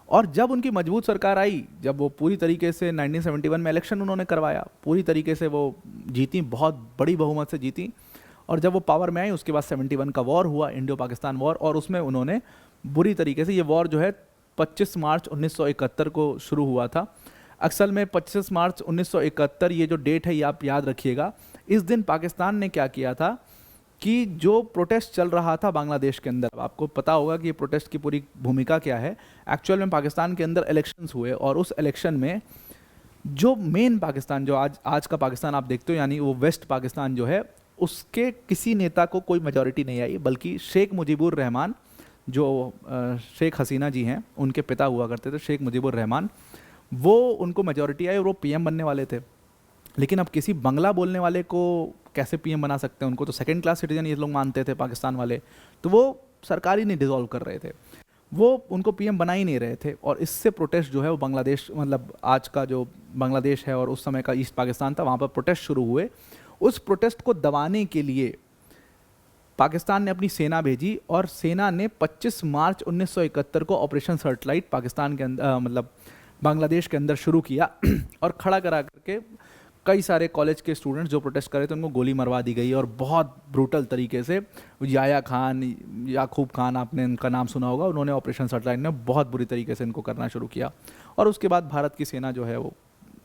और जब उनकी मजबूत सरकार आई, जब वो पूरी तरीके से 1971 में इलेक्शन उन्होंने करवाया, पूरी तरीके से वो जीती, बहुत बड़ी बहुमत से जीती। और जब वो पावर में आई उसके बाद 71 का वॉर हुआ, इंडियो पाकिस्तान वॉर, और उसमें उन्होंने बुरी तरीके से, ये वॉर जो है 25 मार्च 1971 को शुरू हुआ था। असल में 25 मार्च 1971 ये जो डेट है ये आप याद रखिएगा। इस दिन पाकिस्तान ने क्या किया था कि जो प्रोटेस्ट चल रहा था बांग्लादेश के अंदर, आपको पता होगा कि ये प्रोटेस्ट की पूरी भूमिका क्या है। एक्चुअल में पाकिस्तान के अंदर इलेक्शंस हुए और उस इलेक्शन में जो मेन पाकिस्तान, जो आज का पाकिस्तान आप देखते हो, यानी वो वेस्ट पाकिस्तान जो है, उसके किसी नेता को कोई मेजॉरिटी नहीं आई, बल्कि शेख मुजीबुर रहमान, जो शेख हसीना जी हैं उनके पिता हुआ करते थे, शेख मुजीबुर रहमान, वो उनको मेजॉरिटी आई और वो पीएम बनने वाले थे। लेकिन अब किसी बंगला बोलने वाले को कैसे पीएम बना सकते हैं? उनको तो सेकंड क्लास सिटीजन ये लोग मानते थे पाकिस्तान वाले। तो वो सरकार ही नहीं डिसॉल्व कर रहे थे, वो उनको पीएम बना ही नहीं रहे थे। और इससे प्रोटेस्ट जो है वो बांग्लादेश, मतलब आज का जो बांग्लादेश है और उस समय का ईस्ट पाकिस्तान था, वहाँ पर प्रोटेस्ट शुरू हुए। उस प्रोटेस्ट को दबाने के लिए पाकिस्तान ने अपनी सेना भेजी और सेना ने 25 मार्च 1971 को ऑपरेशन सर्टलाइट पाकिस्तान के अंदर, मतलब बांग्लादेश के अंदर शुरू किया और खड़ा करा करके कई सारे कॉलेज के स्टूडेंट्स जो प्रोटेस्ट कर रहे थे उनको गोली मरवा दी गई। और बहुत ब्रूटल तरीके से याया खान, याकूब खान, आपने इनका नाम सुना होगा, उन्होंने ऑपरेशन सर्टलाइट में बहुत बुरी तरीके से इनको करना शुरू किया। और उसके बाद भारत की सेना जो है वो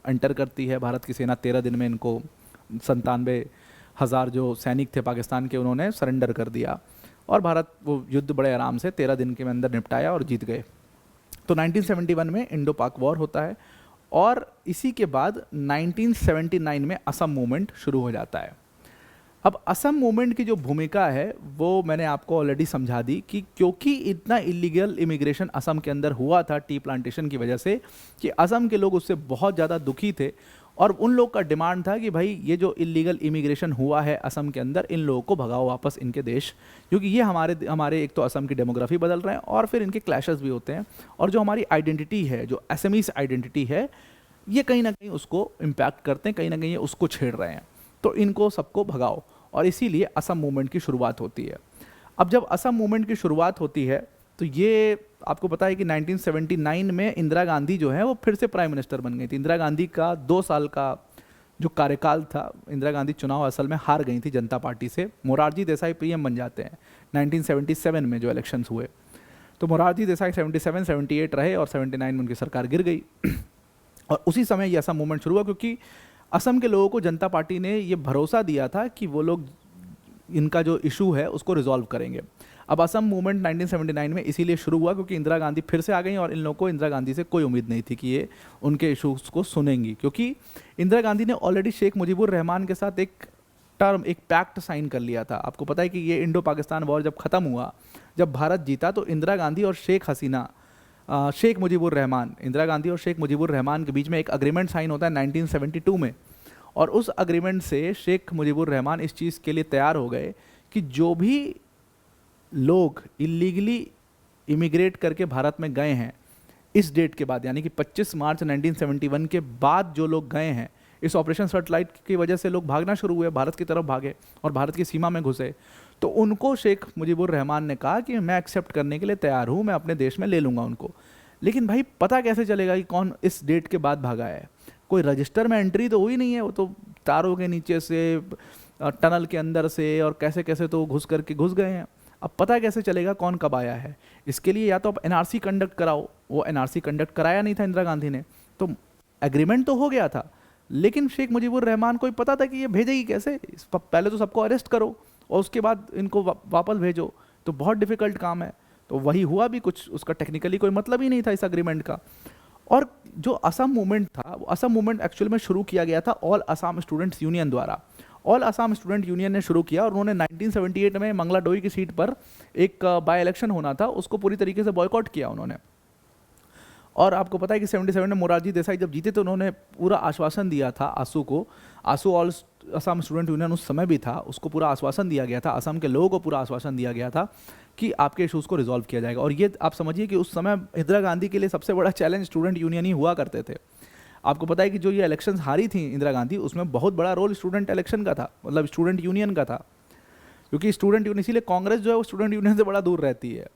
एंटर करती है। भारत की सेना 13 दिन में इनको 97,000 जो सैनिक थे पाकिस्तान के, उन्होंने सरेंडर कर दिया और भारत वो युद्ध बड़े आराम से 13 दिन के अंदर निपटाया और जीत गए। तो 1971 में इंडो पाक वॉर होता है और इसी के बाद 1979 में असम मूवमेंट शुरू हो जाता है। अब असम मूवमेंट की जो भूमिका है वो मैंने आपको ऑलरेडी समझा दी कि क्योंकि इतना इलीगल इमिग्रेशन असम के अंदर हुआ था टी प्लांटेशन की वजह से, कि असम के लोग उससे बहुत ज़्यादा दुखी थे और उन लोग का डिमांड था कि भाई ये जो इलीगल इमिग्रेशन हुआ है असम के अंदर, इन लोगों को भगाओ वापस इनके देश, क्योंकि ये हमारे एक तो असम की डेमोग्राफी बदल रहे हैं और फिर इनके क्लैशेस भी होते हैं और जो हमारी आइडेंटिटी है, जो असमीज आइडेंटिटी है, ये कहीं ना कहीं उसको इम्पैक्ट करते हैं, कहीं ना कहीं ये उसको छेड़ रहे हैं, तो इनको सबको भगाओ। और इसीलिए असम मूवमेंट की शुरुआत होती है। अब जब असम मूवमेंट की शुरुआत होती है तो ये आपको पता है कि 1979 में इंदिरा गांधी जो है वो फिर से प्राइम मिनिस्टर बन गई थी। इंदिरा गांधी का 2 साल का जो कार्यकाल था, इंदिरा गांधी चुनाव असल में हार गई थी जनता पार्टी से। मोरारजी देसाई पीएम बन जाते हैं 1977 में जो इलेक्शंस हुए। तो मोरारजी देसाई 77, 78 रहे और 79 में उनकी सरकार गिर गई और उसी समय ये असम मूवमेंट शुरू हुआ, क्योंकि असम के लोगों को जनता पार्टी ने ये भरोसा दिया था कि वो लोग इनका जो इशू है उसको रिजॉल्व करेंगे। अब असम मूवमेंट 1979 में इसीलिए शुरू हुआ क्योंकि इंदिरा गांधी फिर से आ गई और इन लोगों को इंदिरा गांधी से कोई उम्मीद नहीं थी कि ये उनके इशूज़ को सुनेंगी, क्योंकि इंदिरा गांधी ने ऑलरेडी शेख मुजीबुर रहमान के साथ एक पैक्ट साइन कर लिया था। आपको पता है कि ये इंडो पाकिस्तान वॉर जब ख़त्म हुआ, जब भारत जीता, तो इंदिरा गांधी और शेख हसीना शेख मुजीबुर रहमान, इंदिरा गांधी और शेख मुजीबुर रहमान के बीच में एक अग्रीमेंट साइन होता है 1972 में, और उस अग्रीमेंट से शेख मुजीबुर रहमान इस चीज़ के लिए तैयार हो गए कि जो भी लोग इलीगली इमिग्रेट करके भारत में गए हैं इस डेट के बाद, यानी कि 25 मार्च 1971 के बाद जो लोग गए हैं, इस ऑपरेशन सेटेलाइट की वजह से लोग भागना शुरू हुए, भारत की तरफ भागे और भारत की सीमा में घुसे, तो उनको शेख मुजीबुर रहमान ने कहा कि मैं एक्सेप्ट करने के लिए तैयार हूँ, मैं अपने देश में ले लूँगा उनको। लेकिन भाई पता कैसे चलेगा कि कौन इस डेट के बाद भागा है? कोई रजिस्टर में एंट्री तो हुई नहीं है, वो तो तारों के नीचे से, टनल के अंदर से और कैसे कैसे तो घुस करके घुस गए हैं। अब पता कैसे चलेगा कौन कब आया है? इसके लिए या तो आप एनआरसी कंडक्ट कराओ, वो एनआरसी कंडक्ट कराया नहीं था इंदिरा गांधी ने, तो एग्रीमेंट तो हो गया था, लेकिन शेख मुजीबुर रहमान को पता था कि ये भेजेगी कैसे, पहले तो सबको अरेस्ट करो और उसके बाद इनको वापस भेजो, तो बहुत डिफिकल्ट काम है। तो वही हुआ भी, कुछ उसका टेक्निकली कोई मतलब ही नहीं था इस अग्रीमेंट का। और जो असम मूवमेंट था, वो असम मूवमेंट एक्चुअल में शुरू किया गया था ऑल असम स्टूडेंट्स यूनियन द्वारा। ऑल असम स्टूडेंट यूनियन ने शुरू किया और उन्होंने 1978 में मंगलाडोई की सीट पर एक बाय इलेक्शन होना था, उसको पूरी तरीके से बॉयकॉट किया उन्होंने। और आपको पता है कि 77 में मोरारजी देसाई जब जीते तो उन्होंने पूरा आश्वासन दिया था आसू को, आसू ऑल असम स्टूडेंट यूनियन उस समय भी था, उसको पूरा आश्वासन दिया गया था, असम के लोगों को पूरा आश्वासन दिया गया था कि आपके इशूज़ को रिजॉल्व किया जाएगा। और ये आप समझिए कि उस समय इंदिरा गांधी के लिए सबसे बड़ा चैलेंज स्टूडेंट यूनियन ही हुआ करते थे। आपको पता है कि जो ये इलेक्शंस हारी थी इंदिरा गांधी, उसमें बहुत बड़ा रोल स्टूडेंट इलेक्शन का था, मतलब स्टूडेंट यूनियन का था, क्योंकि स्टूडेंट यूनियन, इसीलिए कांग्रेस जो है वो स्टूडेंट यूनियन से बड़ा दूर रहती है।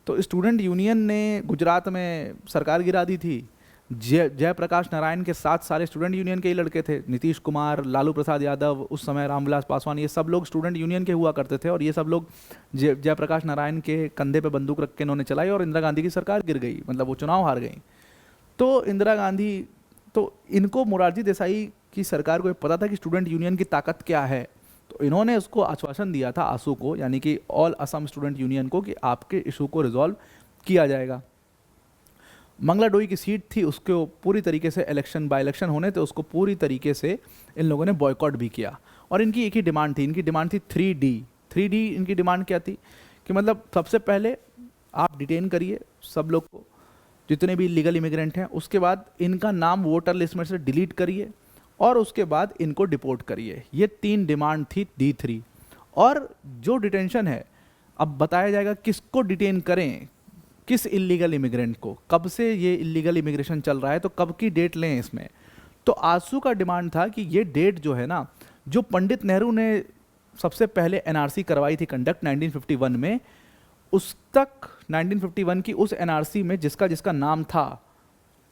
तो स्टूडेंट यूनियन ने गुजरात में सरकार गिरा दी थी। जयप्रकाश नारायण के साथ सारे स्टूडेंट यूनियन के ही लड़के थे, नीतीश कुमार, लालू प्रसाद यादव, उस समय रामविलास पासवान, ये सब लोग स्टूडेंट यूनियन के हुआ करते थे। और ये सब लोग जयप्रकाश नारायण के कंधे पे बंदूक रख के इन्होंने चलाई और इंदिरा गांधी की सरकार गिर गई, मतलब वो चुनाव हार गई। तो इंदिरा गांधी, तो इनको मोरारजी देसाई की सरकार को पता था कि स्टूडेंट यूनियन की ताकत क्या है, तो इन्होंने उसको आश्वासन दिया था आसू को, यानी कि ऑल असम स्टूडेंट यूनियन को, कि आपके इशू को रिजॉल्व किया जाएगा। मंगलाडोई की सीट थी, उसको पूरी तरीके से इलेक्शन बाय इलेक्शन होने थे, उसको पूरी तरीके से इन लोगों ने बॉयकॉट भी किया। और इनकी एक ही डिमांड थी, इनकी डिमांड थी 3D। 3D इनकी डिमांड क्या थी कि मतलब सबसे पहले आप डिटेन करिए सब लोग को, जितने भी लीगल इमिग्रेंट हैं, उसके बाद इनका नाम वोटर लिस्ट में से डिलीट करिए और उसके बाद इनको डिपोर्ट करिए। ये 3 डिमांड थी D3। और जो डिटेंशन है, अब बताया जाएगा किसको डिटेन करें, किस इलीगल इमिग्रेंट को, कब से ये इलीगल इमिग्रेशन चल रहा है, तो कब की डेट लें इसमें। तो आसू का डिमांड था कि ये डेट जो है ना, जो पंडित नेहरू ने सबसे पहले एनआरसी करवाई थी कंडक्ट 1951 में, उस तक 1951 की उस एनआरसी में जिसका जिसका नाम था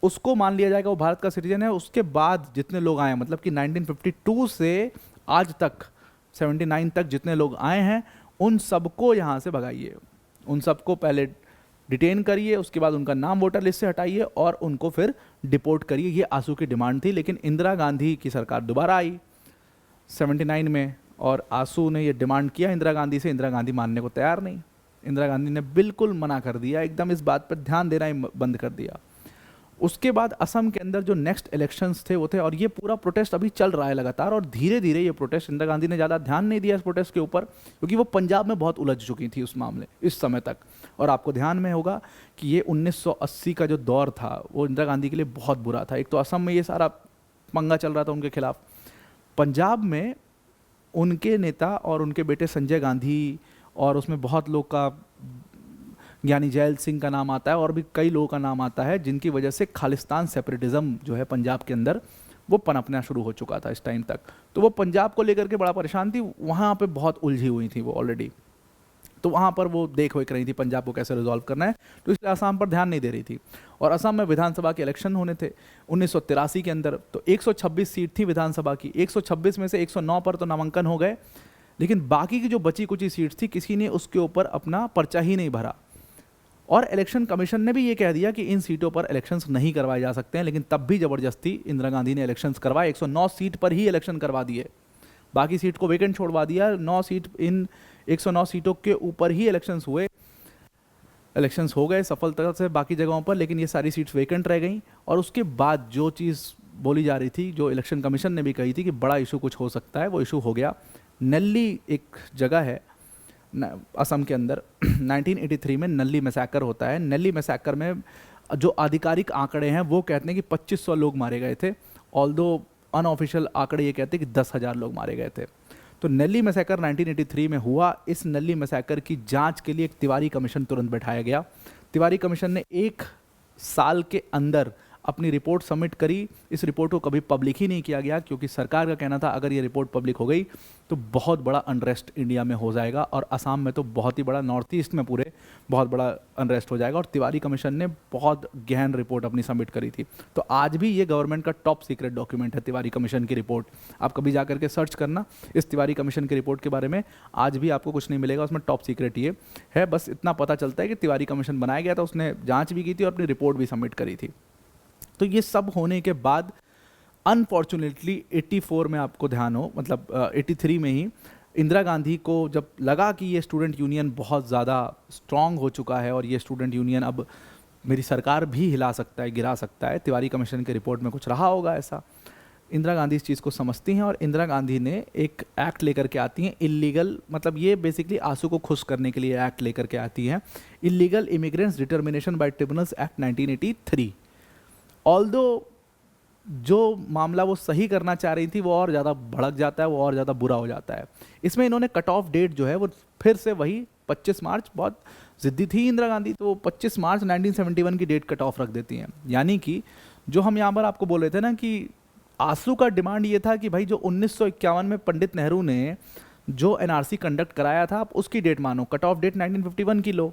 उसको मान लिया जाएगा वो भारत का सिटीजन है। उसके बाद जितने लोग आए, मतलब कि 1952 से आज तक 79 तक जितने लोग आए हैं, उन सबको यहाँ से भगाइए, उन सबको पहले डिटेन करिए, उसके बाद उनका नाम वोटर लिस्ट से हटाइए और उनको फिर डिपोर्ट करिए। ये आसू की डिमांड थी। लेकिन इंदिरा गांधी की सरकार दोबारा आई 79 में और आसू ने ये डिमांड किया इंदिरा गांधी से, इंदिरा गांधी मानने को तैयार नहीं। इंदिरा गांधी ने बिल्कुल मना कर दिया, एकदम इस बात पर ध्यान देना ही बंद कर दिया। उसके बाद असम के अंदर जो नेक्स्ट इलेक्शंस थे वो थे, और ये पूरा प्रोटेस्ट अभी चल रहा है लगातार, और धीरे धीरे ये प्रोटेस्ट, इंदिरा गांधी ने ज़्यादा ध्यान नहीं दिया इस प्रोटेस्ट के ऊपर, क्योंकि वो पंजाब में बहुत उलझ चुकी थी उस मामले इस समय तक। और आपको ध्यान में होगा कि ये 1980 का जो दौर था वो इंदिरा गांधी के लिए बहुत बुरा था। एक तो असम में ये सारा पंगा चल रहा था उनके खिलाफ, पंजाब में उनके नेता और उनके बेटे संजय गांधी, और उसमें बहुत लोग का, ज्ञानी जैल सिंह का नाम आता है और भी कई लोगों का नाम आता है, जिनकी वजह से खालिस्तान सेपरेटिज्म जो है पंजाब के अंदर वो पनपना शुरू हो चुका था इस टाइम तक। तो वो पंजाब को लेकर के बड़ा परेशान थी, वहाँ पे बहुत उलझी हुई थी वो ऑलरेडी। तो वहाँ पर वो देख रही थी पंजाब को कैसे रिजॉल्व करना है, तो इसलिए असम पर ध्यान नहीं दे रही थी। और असम में विधानसभा के इलेक्शन होने थे 1983 के अंदर, तो 126 सीट थी विधानसभा की, 126 में से 109 पर तो नामांकन हो गए, लेकिन बाकी की जो बची कुची सीट थी किसी ने उसके ऊपर अपना पर्चा ही नहीं भरा। और इलेक्शन कमीशन ने भी ये कह दिया कि इन सीटों पर इलेक्शंस नहीं करवाए जा सकते हैं, लेकिन तब भी ज़बरदस्ती इंदिरा गांधी ने इलेक्शंस करवाए। 109 सीट पर ही इलेक्शन करवा दिए, बाकी सीट को वेकेंट छोड़वा दिया। 9 सीट, इन 109 सीटों के ऊपर ही इलेक्शंस हुए, इलेक्शंस हो गए सफलता से बाकी जगहों पर, लेकिन ये सारी सीट्स वेकेंट रह गई। और उसके बाद जो चीज़ बोली जा रही थी, जो इलेक्शन कमीशन ने भी कही थी कि बड़ा इशू कुछ हो सकता है, वो इशू हो गया। नल्ली एक जगह है असम के अंदर, 1983 में नल्ली मैसेकर होता है। नल्ली मैसेकर में जो आधिकारिक आंकड़े हैं वो कहते हैं कि 2500 लोग मारे गए थे, ऑल्दो अनऑफिशियल आंकड़े ये कहते हैं कि 10,000 लोग मारे गए थे। तो नेल्ली मैसेकर 1983 में हुआ। इस नेल्ली मैसेकर की जांच के लिए एक तिवारी कमीशन तुरंत बैठाया गया। तिवारी कमीशन ने 1 साल के अंदर अपनी रिपोर्ट सबमिट करी। इस रिपोर्ट को कभी पब्लिक ही नहीं किया गया, क्योंकि सरकार का कहना था अगर ये रिपोर्ट पब्लिक हो गई तो बहुत बड़ा अनरेस्ट इंडिया में हो जाएगा, और असम में तो बहुत ही बड़ा, नॉर्थ ईस्ट में पूरे बहुत बड़ा अनरेस्ट हो जाएगा। और तिवारी कमीशन ने बहुत गहन रिपोर्ट अपनी सबमिट करी थी। तो आज भी ये गवर्नमेंट का टॉप सीक्रेट डॉक्यूमेंट है तिवारी कमीशन की रिपोर्ट। आप कभी जा करके सर्च करना इस तिवारी कमीशन की रिपोर्ट के बारे में, आज भी आपको कुछ नहीं मिलेगा उसमें। टॉप सीक्रेट ये है, बस इतना पता चलता है कि तिवारी कमीशन बनाया गया था, उसने जाँच भी की थी और अपनी रिपोर्ट भी सबमिट करी थी। तो ये सब होने के बाद अनफॉर्चुनेटली 84 में आपको ध्यान हो, मतलब 83 में ही इंदिरा गांधी को जब लगा कि ये स्टूडेंट यूनियन बहुत ज़्यादा स्ट्रांग हो चुका है और ये स्टूडेंट यूनियन अब मेरी सरकार भी हिला सकता है, गिरा सकता है, तिवारी कमीशन के रिपोर्ट में कुछ रहा होगा ऐसा। इंदिरा गांधी इस चीज़ को समझती हैं और इंदिरा गांधी ने एक एक्ट लेकर के आती हैं, इलीगल, मतलब ये बेसिकली आंसू को खुश करने के लिए एक्ट लेकर के आती हैं, illegal immigrants determination by tribunals act 1983। Although जो मामला वो सही करना चाह रही थी वो और ज़्यादा भड़क जाता है, वो और ज़्यादा बुरा हो जाता है। इसमें इन्होंने कट ऑफ डेट जो है वो फिर से वही 25 मार्च, बहुत ज़िद्दी थी इंदिरा गांधी, तो 25 मार्च 1971 की डेट कट ऑफ रख देती हैं। यानी कि जो हम यहाँ पर आपको बोल रहे थे ना कि आंसू का डिमांड ये था कि भाई जो 1951 में पंडित नेहरू ने जो एनआरसी कंडक्ट कराया था आप उसकी डेट मानो, कट ऑफ डेट 1951 की लो।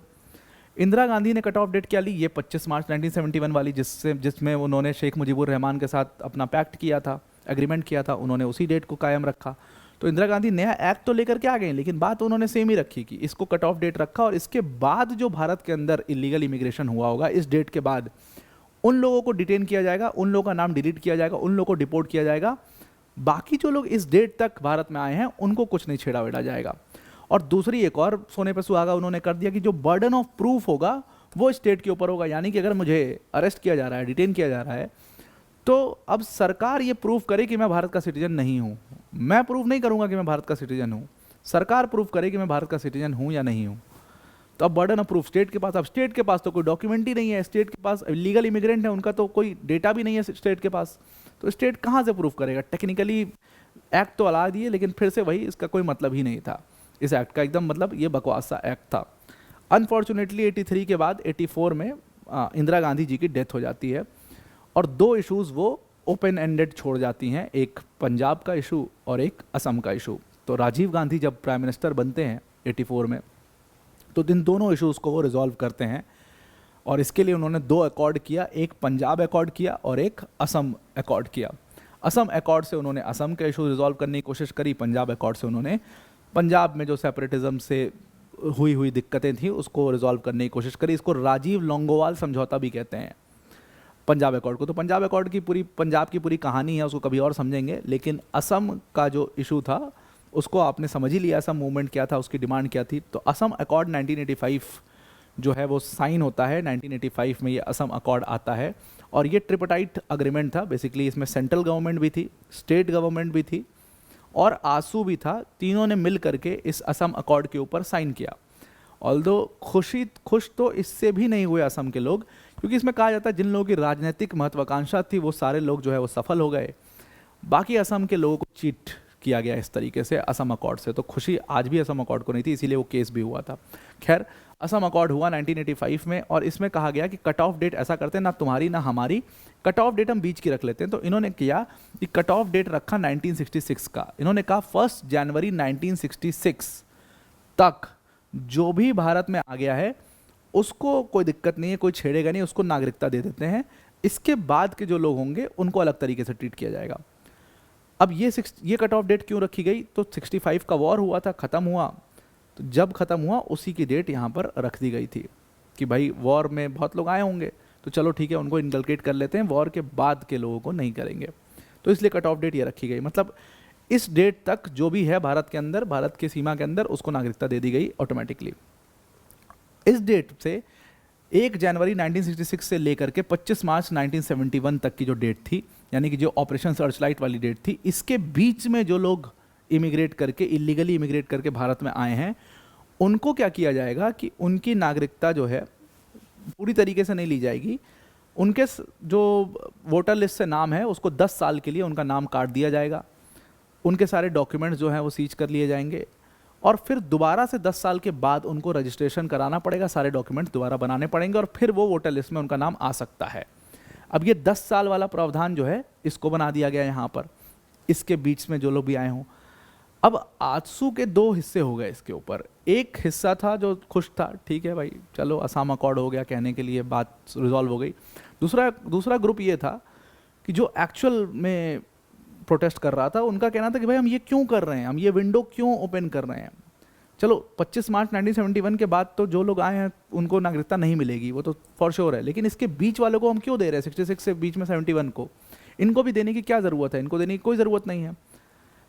इंदिरा गांधी ने कट ऑफ डेट क्या ली, ये 25 मार्च 1971 वाली, जिसमें उन्होंने शेख मुजीबुर रहमान के साथ अपना पैक्ट किया था, एग्रीमेंट किया था, उन्होंने उसी डेट को कायम रखा। तो इंदिरा गांधी नया एक्ट तो लेकर के आ गए, लेकिन बात उन्होंने सेम ही रखी कि इसको कट ऑफ डेट रखा, और इसके बाद जो भारत के अंदर इलीगल इमिग्रेशन हुआ होगा इस डेट के बाद उन लोगों को डिटेन किया जाएगा, उन लोगों का नाम डिलीट किया जाएगा, उन लोगों को डिपोर्ट किया जाएगा। बाकी जो लोग इस डेट तक भारत में आए हैं उनको कुछ नहीं छेड़ा वेड़ा जाएगा। और दूसरी एक और सोने पे सुहागा उन्होंने कर दिया कि जो बर्डन ऑफ प्रूफ होगा वो स्टेट के ऊपर होगा। यानी कि अगर मुझे अरेस्ट किया जा रहा है, डिटेन किया जा रहा है, तो अब सरकार ये प्रूफ करे कि मैं भारत का सिटीजन नहीं हूँ। मैं प्रूफ नहीं करूँगा कि मैं भारत का सिटीजन हूँ, सरकार प्रूफ करे कि मैं भारत का सिटीजन हूँ या नहीं हूँ। तो अब बर्डन ऑफ प्रूफ स्टेट के पास। अब स्टेट के पास तो कोई डॉक्यूमेंट ही नहीं है, स्टेट के पास लीगल इमिग्रेंट है, उनका तो कोई डेटा भी नहीं है स्टेट के पास, तो स्टेट कहाँ से प्रूफ करेगा। टेक्निकली एक्ट तो अला दिए, लेकिन फिर से वही, इसका कोई मतलब ही नहीं था इस एक्ट का, एकदम मतलब ये बकवास सा एक्ट था। अनफॉर्चुनेटली 83 के बाद 84 में इंदिरा गांधी जी की डेथ हो जाती है, और 2 इश्यूज़ वो ओपन एंडेड छोड़ जाती हैं, एक पंजाब का इशू और एक असम का इशू। तो राजीव गांधी जब प्राइम मिनिस्टर बनते हैं 84 में, तो इन दोनों इश्यूज़ को वो रिजॉल्व करते हैं, और इसके लिए उन्होंने 2 अकॉर्ड किया, एक पंजाब अकॉर्ड किया और एक असम अकॉर्ड किया। असम अकॉर्ड से उन्होंने असम के इशू रिजॉल्व करने की कोशिश करी, पंजाब अकॉर्ड से उन्होंने पंजाब में जो सेपरेटिज्म से हुई दिक्कतें थी उसको रिजॉल्व करने की कोशिश करी। इसको राजीव लोंगोवाल समझौता भी कहते हैं पंजाब अकॉर्ड को। तो पंजाब अकॉर्ड की पूरी, पंजाब की पूरी कहानी है, उसको कभी और समझेंगे, लेकिन असम का जो इशू था उसको आपने समझ ही लिया, असम मूवमेंट क्या था, उसकी डिमांड क्या थी। तो असम अकॉर्ड 1985 जो है वो साइन होता है, 1985 में ये असम अकॉर्ड आता है, और ये ट्रिपटाइट अग्रीमेंट था बेसिकली। इसमें सेंट्रल गवर्नमेंट भी थी, स्टेट गवर्नमेंट भी थी और आसू भी था, तीनों ने मिल करके इस असम अकॉर्ड के ऊपर साइन किया। ऑल्दो खुश तो इससे भी नहीं हुए असम के लोग, क्योंकि इसमें कहा जाता है जिन लोगों की राजनीतिक महत्वाकांक्षा थी वो सारे लोग जो है वो सफल हो गए, बाकी असम के लोगों को चीट किया गया इस तरीके से असम अकॉर्ड से। तो खुशी आज भी असम अकॉर्ड को नहीं थी, इसीलिए वो केस भी हुआ था। खैर, असम अकॉर्ड हुआ 1985 में, और इसमें कहा गया कि कट ऑफ डेट ऐसा करते हैं ना तुम्हारी ना हमारी, कट ऑफ डेट हम बीच की रख लेते हैं। तो इन्होंने किया कि कट ऑफ डेट रखा 1966 का। इन्होंने कहा 1 जनवरी 1966 तक जो भी भारत में आ गया है उसको कोई दिक्कत नहीं है, कोई छेड़ेगा नहीं, उसको नागरिकता दे देते हैं। इसके बाद के जो लोग होंगे उनको अलग तरीके से ट्रीट किया जाएगा। अब ये कट ऑफ डेट क्यों रखी गई, तो 65 का वॉर हुआ था, ख़त्म हुआ, तो जब ख़त्म हुआ उसी की डेट यहाँ पर रख दी गई थी कि भाई वॉर में बहुत लोग आए होंगे तो चलो ठीक है उनको इनकलकेट कर लेते हैं, वॉर के बाद के लोगों को नहीं करेंगे। तो इसलिए कट ऑफ डेट ये रखी गई, मतलब इस डेट तक जो भी है भारत के अंदर, भारत की सीमा के अंदर, उसको नागरिकता दे दी गई ऑटोमेटिकली। इस डेट से 1 जनवरी 1966 से लेकर के 25 मार्च 1971 तक की जो डेट थी, यानी कि जो ऑपरेशन सर्चलाइट वाली डेट थी, इसके बीच में जो लोग इमिग्रेट करके, इलीगली इमिग्रेट करके भारत में आए हैं, उनको क्या किया जाएगा कि उनकी नागरिकता जो है पूरी तरीके से नहीं ली जाएगी, जो वोटर लिस्ट से नाम है उसको 10 साल के लिए उनका नाम काट दिया जाएगा, उनके सारे डॉक्यूमेंट्स जो हैं वो सीज कर लिए जाएंगे, और फिर दोबारा से 10 साल के बाद उनको रजिस्ट्रेशन कराना पड़ेगा, सारे डॉक्यूमेंट्स दोबारा बनाने पड़ेंगे, और फिर वो वोटर लिस्ट में उनका नाम आ सकता है। अब ये 10 साल वाला प्रावधान जो है इसको बना दिया गया यहाँ पर, इसके बीच में जो लोग भी आए हों। अब आजसू के 2 हिस्से हो गए इसके ऊपर। एक हिस्सा था जो खुश था, ठीक है भाई चलो असम अकॉर्ड हो गया, कहने के लिए बात रिजॉल्व हो गई। दूसरा ग्रुप ये था कि जो एक्चुअल में प्रोटेस्ट कर रहा था, उनका कहना था कि भाई हम ये क्यों कर रहे हैं, हम ये विंडो क्यों ओपन कर रहे हैं। चलो 25 मार्च 1971 के बाद तो जो लोग आए हैं उनको नागरिकता नहीं मिलेगी, वो तो फॉर श्योर है, लेकिन इसके बीच वालों को हम क्यों दे रहे हैं, 66 से बीच में 71 को, इनको भी देने की क्या ज़रूरत है, इनको देने की कोई ज़रूरत नहीं है।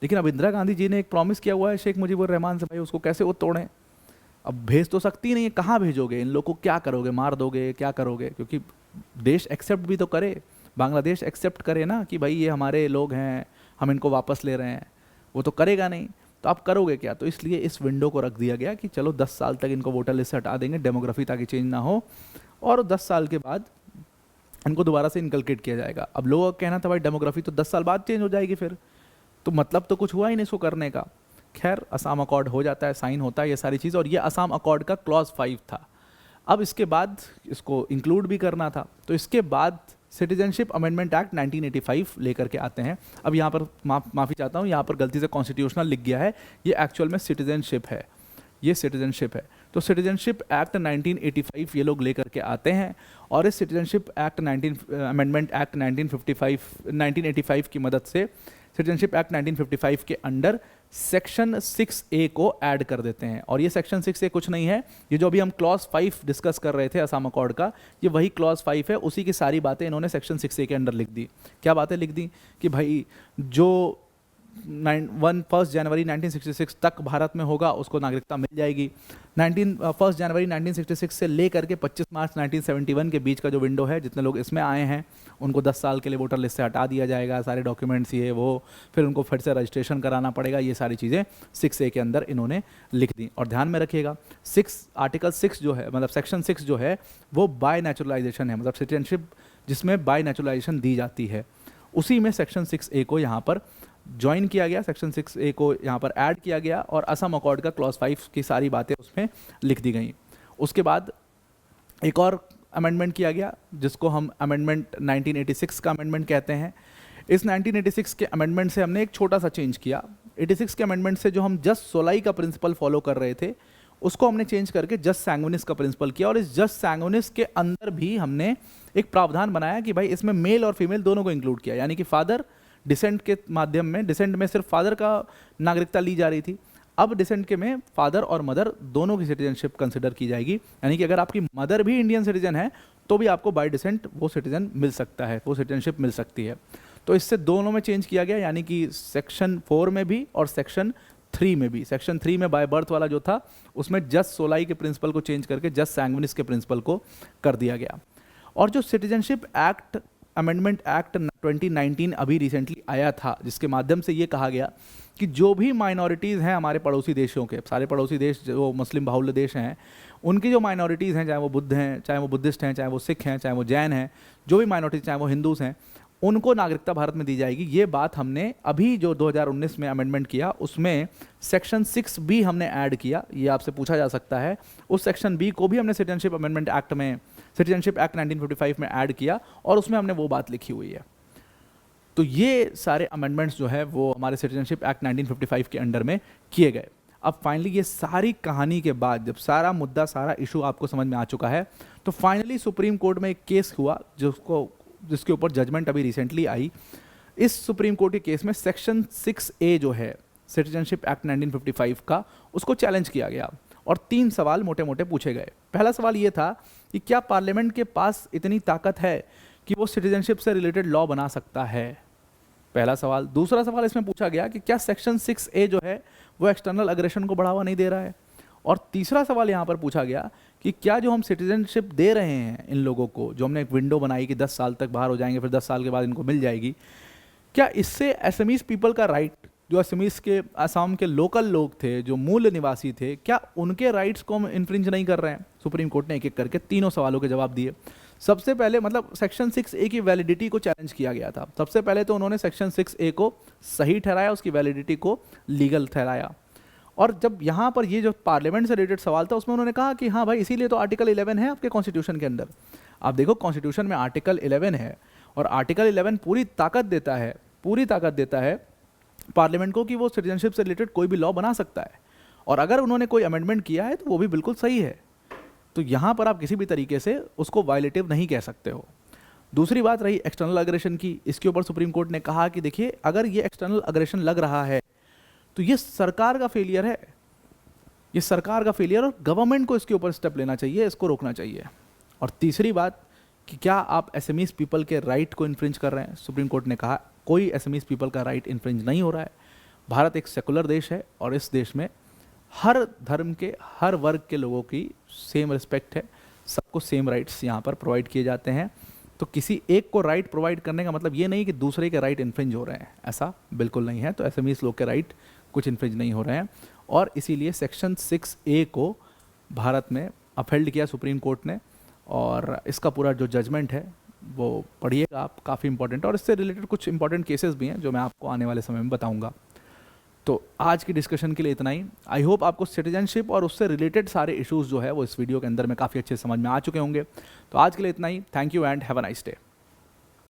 लेकिन अब इंदिरा गांधी जी ने एक प्रॉमिस किया हुआ है शेख मुजीबुर रहमान से, भाई उसको कैसे वो तोड़ें। अब भेज तो सकती नहीं है, कहाँ भेजोगे इन लोग को, क्या करोगे, मार दोगे, क्या करोगे, क्योंकि देश एक्सेप्ट भी तो करे, बांग्लादेश एक्सेप्ट करे ना कि भाई ये हमारे लोग हैं, हम इनको वापस ले रहे हैं, वो तो करेगा नहीं, तो आप करोगे क्या। तो इसलिए इस विंडो को रख दिया गया कि चलो 10 साल तक इनको वोटर लिस्ट से हटा देंगे, डेमोग्राफी ताकि चेंज ना हो, और 10 साल के बाद इनको दोबारा से इनकलकेट किया जाएगा। अब लोगों का कहना था भाई डेमोग्राफी तो 10 साल बाद चेंज हो जाएगी, फिर तो मतलब तो कुछ हुआ ही नहीं इसको करने का। खैर असम अकॉर्ड हो जाता है, साइन होता है, ये सारी चीज़, और ये असम अकॉर्ड का क्लॉज 5 था। अब इसके बाद इसको इंक्लूड भी करना था, तो इसके बाद सिटीजनशिप अमेंडमेंट एक्ट 1985 लेकर के आते हैं। अब यहाँ पर माफ़ी चाहता हूँ, यहाँ पर गलती से कॉन्स्टिट्यूशनल लिख गया है, ये एक्चुअल में सिटीजनशिप है, ये सिटीजनशिप है। तो सिटीजनशिप एक्ट 1985 ये लोग लेकर के आते हैं, और इस सिटीजनशिप एक्ट अमेंडमेंट एक्ट 1985 की मदद से सिटीजनशिप एक्ट 1955 के अंडर सेक्शन 6A को ऐड कर देते हैं। और ये सेक्शन 6A कुछ नहीं है, ये जो अभी हम क्लॉज 5 डिस्कस कर रहे थे असम अकॉर्ड का, ये वही क्लॉज 5 है, उसी की सारी बातें इन्होंने सेक्शन 6A के अंडर लिख दी। क्या बातें लिख दी कि भाई जो 1 जनवरी 1966 तक भारत में होगा उसको नागरिकता मिल जाएगी। 1 जनवरी 1966 से लेकर के 25 मार्च 1971 के बीच का जो विंडो है, जितने लोग इसमें आए हैं उनको 10 साल के लिए वोटर लिस्ट से हटा दिया जाएगा, सारे डॉक्यूमेंट्स ये वो, फिर उनको फिर से रजिस्ट्रेशन कराना पड़ेगा, ये सारी चीज़ें 6A के अंदर इन्होंने लिख दी। और ध्यान में रखिएगा आर्टिकल 6 जो है, मतलब सेक्शन 6 जो है वो बाय नेचुरलाइजेशन है, मतलब सिटीजनशिप जिसमें बाय नेचुरलाइजेशन दी जाती है, उसी में सेक्शन 6A को यहाँ पर ज्वाइन किया गया, सेक्शन 6A को यहाँ पर ऐड किया गया, और असम अकॉर्ड का क्लॉज 5 की सारी बातें उसमें लिख दी गई। उसके बाद एक और अमेंडमेंट किया गया जिसको हम अमेंडमेंट 1986 का अमेंडमेंट कहते हैं। इस 1986 के अमेंडमेंट से हमने एक छोटा सा चेंज किया। 86 के अमेंडमेंट से जो हम जस्ट सोलाई का प्रिंसिपल फॉलो कर रहे थे उसको हमने चेंज करके जस्ट सैंगुइनिस का प्रिंसिपल किया, और इस जस्ट सैंगुइनिस के अंदर भी हमने एक प्रावधान बनाया कि भाई इसमें मेल और फीमेल दोनों को इंक्लूड किया, यानी कि फादर डिसेंट के माध्यम में, डिसेंट में सिर्फ फादर का नागरिकता ली जा रही थी, अब डिसेंट के में फादर और मदर दोनों की सिटीजनशिप कंसिडर की जाएगी, यानी कि अगर आपकी मदर भी इंडियन सिटीजन है तो भी आपको बाय डिसेंट वो सिटीजन मिल सकता है, वो सिटीजनशिप मिल सकती है। तो इससे दोनों में चेंज किया गया, यानी कि सेक्शन 4 में भी और सेक्शन 3 में भी। सेक्शन 3 में बाय बर्थ वाला जो था उसमें जस्ट सोलाई के प्रिंसिपल को चेंज करके जस्ट सैंगुइनिस के प्रिंसिपल को कर दिया गया। और जो सिटीजनशिप एक्ट अमेंडमेंट एक्ट 2019 अभी रिसेंटली आया था, जिसके माध्यम से ये कहा गया कि जो भी माइनॉरिटीज़ हैं हमारे पड़ोसी देशों के, सारे पड़ोसी देश जो मुस्लिम बाहुल्य देश हैं, उनकी जो माइनॉरिटीज़ हैं, चाहे वो बुद्ध हैं, चाहे वो बुद्धिस्ट हैं, चाहे वो सिख हैं, चाहे वो जैन हैं, जो भी माइनॉरिटीज़, चाहे वो हिंदूज़ हैं, उनको नागरिकता भारत में दी जाएगी। ये बात हमने अभी जो 2019 में अमेंडमेंट किया उसमें सेक्शन 6B हमने ऐड किया, ये आपसे पूछा जा सकता है। उस सेक्शन B को भी हमने सिटीजनशिप अमेंडमेंट एक्ट में, सिटीजनशिप एक्ट 1955 में ऐड किया, और उसमें हमने वो बात लिखी हुई है। तो ये सारे अमेंडमेंट्स जो है वो हमारे सिटीजनशिप एक्ट 1955 के अंडर में किए गए। अब फाइनली ये सारी कहानी के बाद जब सारा मुद्दा, सारा इशू आपको समझ में आ चुका है, तो फाइनली सुप्रीम कोर्ट में एक केस हुआ जिसके ऊपर जजमेंट अभी रिसेंटली आई। इस सुप्रीम कोर्ट के केस में सेक्शन 6A जो है सिटीजनशिप एक्ट 1955 का, उसको चैलेंज किया गया, और 3 सवाल मोटे मोटे पूछे गए। पहला सवाल ये था कि क्या पार्लियामेंट के पास इतनी ताकत है कि वो सिटीजनशिप से रिलेटेड लॉ बना सकता है, पहला सवाल। दूसरा सवाल इसमें पूछा गया कि क्या सेक्शन 6A जो है वो एक्सटर्नल अग्रेशन को बढ़ावा नहीं दे रहा है, और तीसरा सवाल यहाँ पर पूछा गया कि क्या जो हम सिटीजनशिप दे रहे हैं इन लोगों को, जो हमने एक विंडो बनाई कि 10 साल तक बाहर हो जाएंगे, फिर 10 साल के बाद इनको मिल जाएगी, क्या इससे असमीज पीपल का राइट, जो असमीज के, असम के लोकल लोग थे, जो मूल निवासी थे, क्या उनके राइट्स को हम इन्फ्रिंज नहीं कर रहे हैं। सुप्रीम कोर्ट ने एक एक करके तीनों सवालों के जवाब दिए। सबसे पहले मतलब सेक्शन 6A की वैलिडिटी को चैलेंज किया गया था। सबसे पहले तो उन्होंने सेक्शन 6A को सही ठहराया, उसकी वैलिडिटी को लीगल ठहराया। और जब यहाँ पर ये जो पार्लियामेंट से रिलेटेड सवाल था उसमें उन्होंने कहा कि हाँ भाई इसीलिए तो आर्टिकल 11 है आपके कॉन्स्टिट्यूशन के अंदर। आप देखो कॉन्स्टिट्यूशन में आर्टिकल 11 है और आर्टिकल 11 पूरी ताकत देता है पार्लियामेंट को कि वो सिटीजनशिप से रिलेटेड कोई भी लॉ बना सकता है, और अगर उन्होंने कोई अमेंडमेंट किया है तो वो भी बिल्कुल सही है। तो यहाँ पर आप किसी भी तरीके से उसको वायलेटिव नहीं कह सकते हो। दूसरी बात रही एक्सटर्नल अग्रेशन की, इसके ऊपर सुप्रीम कोर्ट ने कहा कि देखिए अगर ये एक्सटर्नल अग्रेशन लग रहा है तो ये सरकार का फेलियर है, ये सरकार का फेलियर, और गवर्नमेंट को इसके ऊपर स्टेप लेना चाहिए, इसको रोकना चाहिए। और तीसरी बात कि क्या आप एसएमईज पीपल के राइट को इन्फ्रिंज कर रहे हैं? सुप्रीम कोर्ट ने कहा कोई एसएमईज पीपल का राइट इन्फ्रिंज नहीं हो रहा है। भारत एक सेकुलर देश है और इस देश में हर धर्म के हर वर्ग के लोगों की सेम रिस्पेक्ट है, सबको सेम राइट्स यहाँ पर प्रोवाइड किए जाते हैं। तो किसी एक को राइट प्रोवाइड करने का मतलब ये नहीं कि दूसरे के राइट इन्फ्रिंज हो रहे हैं, ऐसा बिल्कुल नहीं है। तो एसएमईज लोग के राइट कुछ इन्फ्रिंज नहीं हो रहे हैं, और इसीलिए सेक्शन 6A को भारत में अपहेल्ड किया सुप्रीम कोर्ट ने। और इसका पूरा जो जजमेंट है वो पढ़िएगा आप, काफ़ी इंपॉर्टेंट है, और इससे रिलेटेड कुछ इंपॉर्टेंट केसेस भी हैं जो मैं आपको आने वाले समय में बताऊंगा। तो आज की डिस्कशन के लिए इतना ही। आई होप आपको सिटीजनशिप और उससे रिलेटेड सारे इश्यूज़ जो है वो इस वीडियो के अंदर में काफ़ी अच्छे समझ में आ चुके होंगे। तो आज के लिए इतना ही। Thank you and have a nice day.